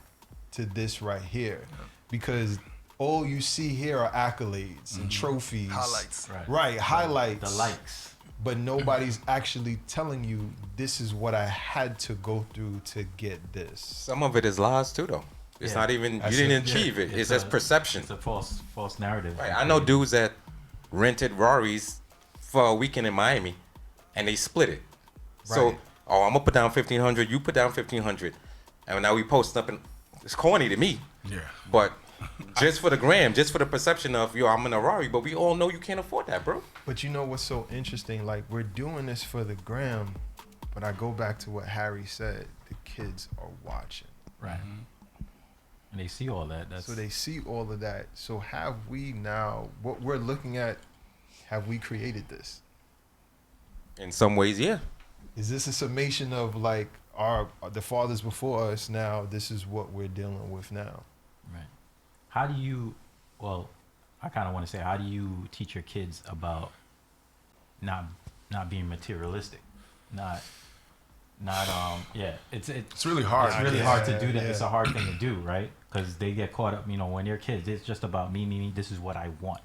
to this right here. Because all you see here are accolades and trophies. Highlights. Right, highlights. The likes. But nobody's actually telling you this is what I had to go through to get this. Some of it is lies too, though. It's not even, you didn't achieve it. It's just perception. It's a false narrative. Right. I know dudes that rented Raris for a weekend in Miami and they split it. So, I'm gonna put down $1,500, you put down $1,500. And now we post up and it's corny to me. Yeah. But just for the gram, just for the perception of, I'm in a Rari, but we all know you can't afford that, bro. But you know what's so interesting? Like, we're doing this for the gram, but I go back to what Harry said. The kids are watching. Right. And they see all that. So they see all of that. So have we now, what we're looking at, have we created this? In some ways, yeah. Is this a summation of like the fathers before us now, this is what we're dealing with now? Right. How do you, I kind of want to say, how do you teach your kids about not being materialistic? It's really hard. It's really hard to do that. It's a hard thing to do, right? Because they get caught up, when they're kids, it's just about me, this is what I want.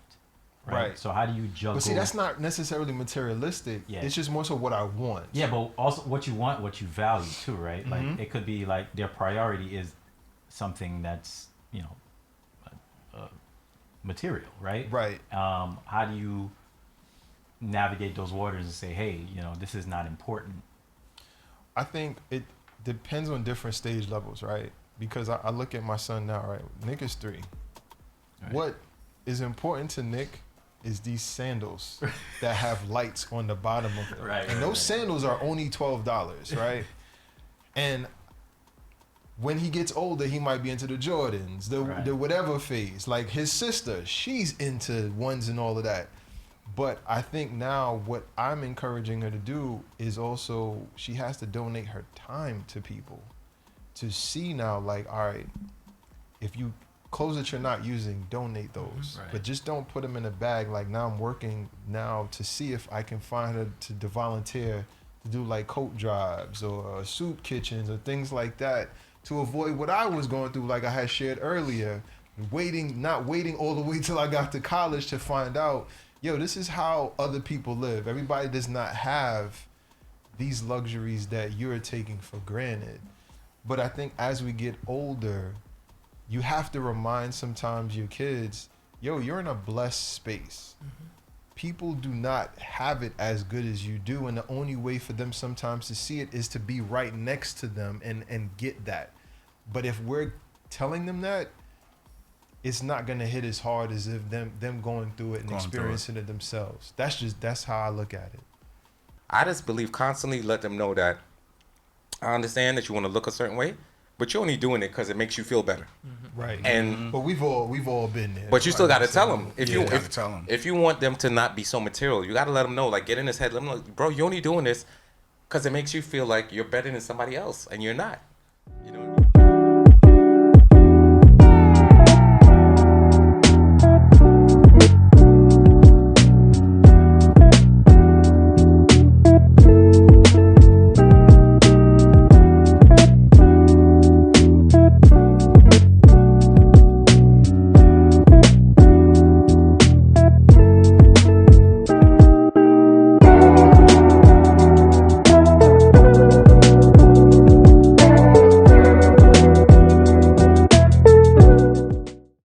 Right. So how do you juggle? But see, that's not necessarily materialistic. Yeah. It's just more so what I want. Yeah, but also what you want, what you value too, right? Like it could be like their priority is something that's, material, right? Right. How do you navigate those waters and say, hey, this is not important? I think it depends on different stage levels, right? Because I look at my son now, right? Nick is 3. Right. What is important to Nick is these sandals that have lights on the bottom of them. Right, and those sandals are only $12, right? And when he gets older, he might be into the Jordans, the whatever phase. Like his sister, she's into ones and all of that. But I think now what I'm encouraging her to do is also she has to donate her time to people to see now, like, all right, if you clothes that you're not using, donate those. Right. But just don't put them in a bag. Like now I'm working now to see if I can find her to volunteer to do like coat drives or soup kitchens or things like that to avoid what I was going through, like I had shared earlier, not waiting all the way till I got to college to find out, this is how other people live. Everybody does not have these luxuries that you're taking for granted. But I think as we get older, you have to remind sometimes your kids, you're in a blessed space. People do not have it as good as you do. And the only way for them sometimes to see it is to be right next to them and get that. But if we're telling them that, it's not going to hit as hard as if them going through it and experiencing it themselves. That's how I look at it. I just believe constantly let them know that I understand that you want to look a certain way, but you're only doing it because it makes you feel better. Right. And but we've all been there. but you still got to tell them If you want them to not be so material, you got to let them know, like, get in his head, let them know, bro, you're only doing this because it makes you feel like you're better than somebody else, and you're not. You know.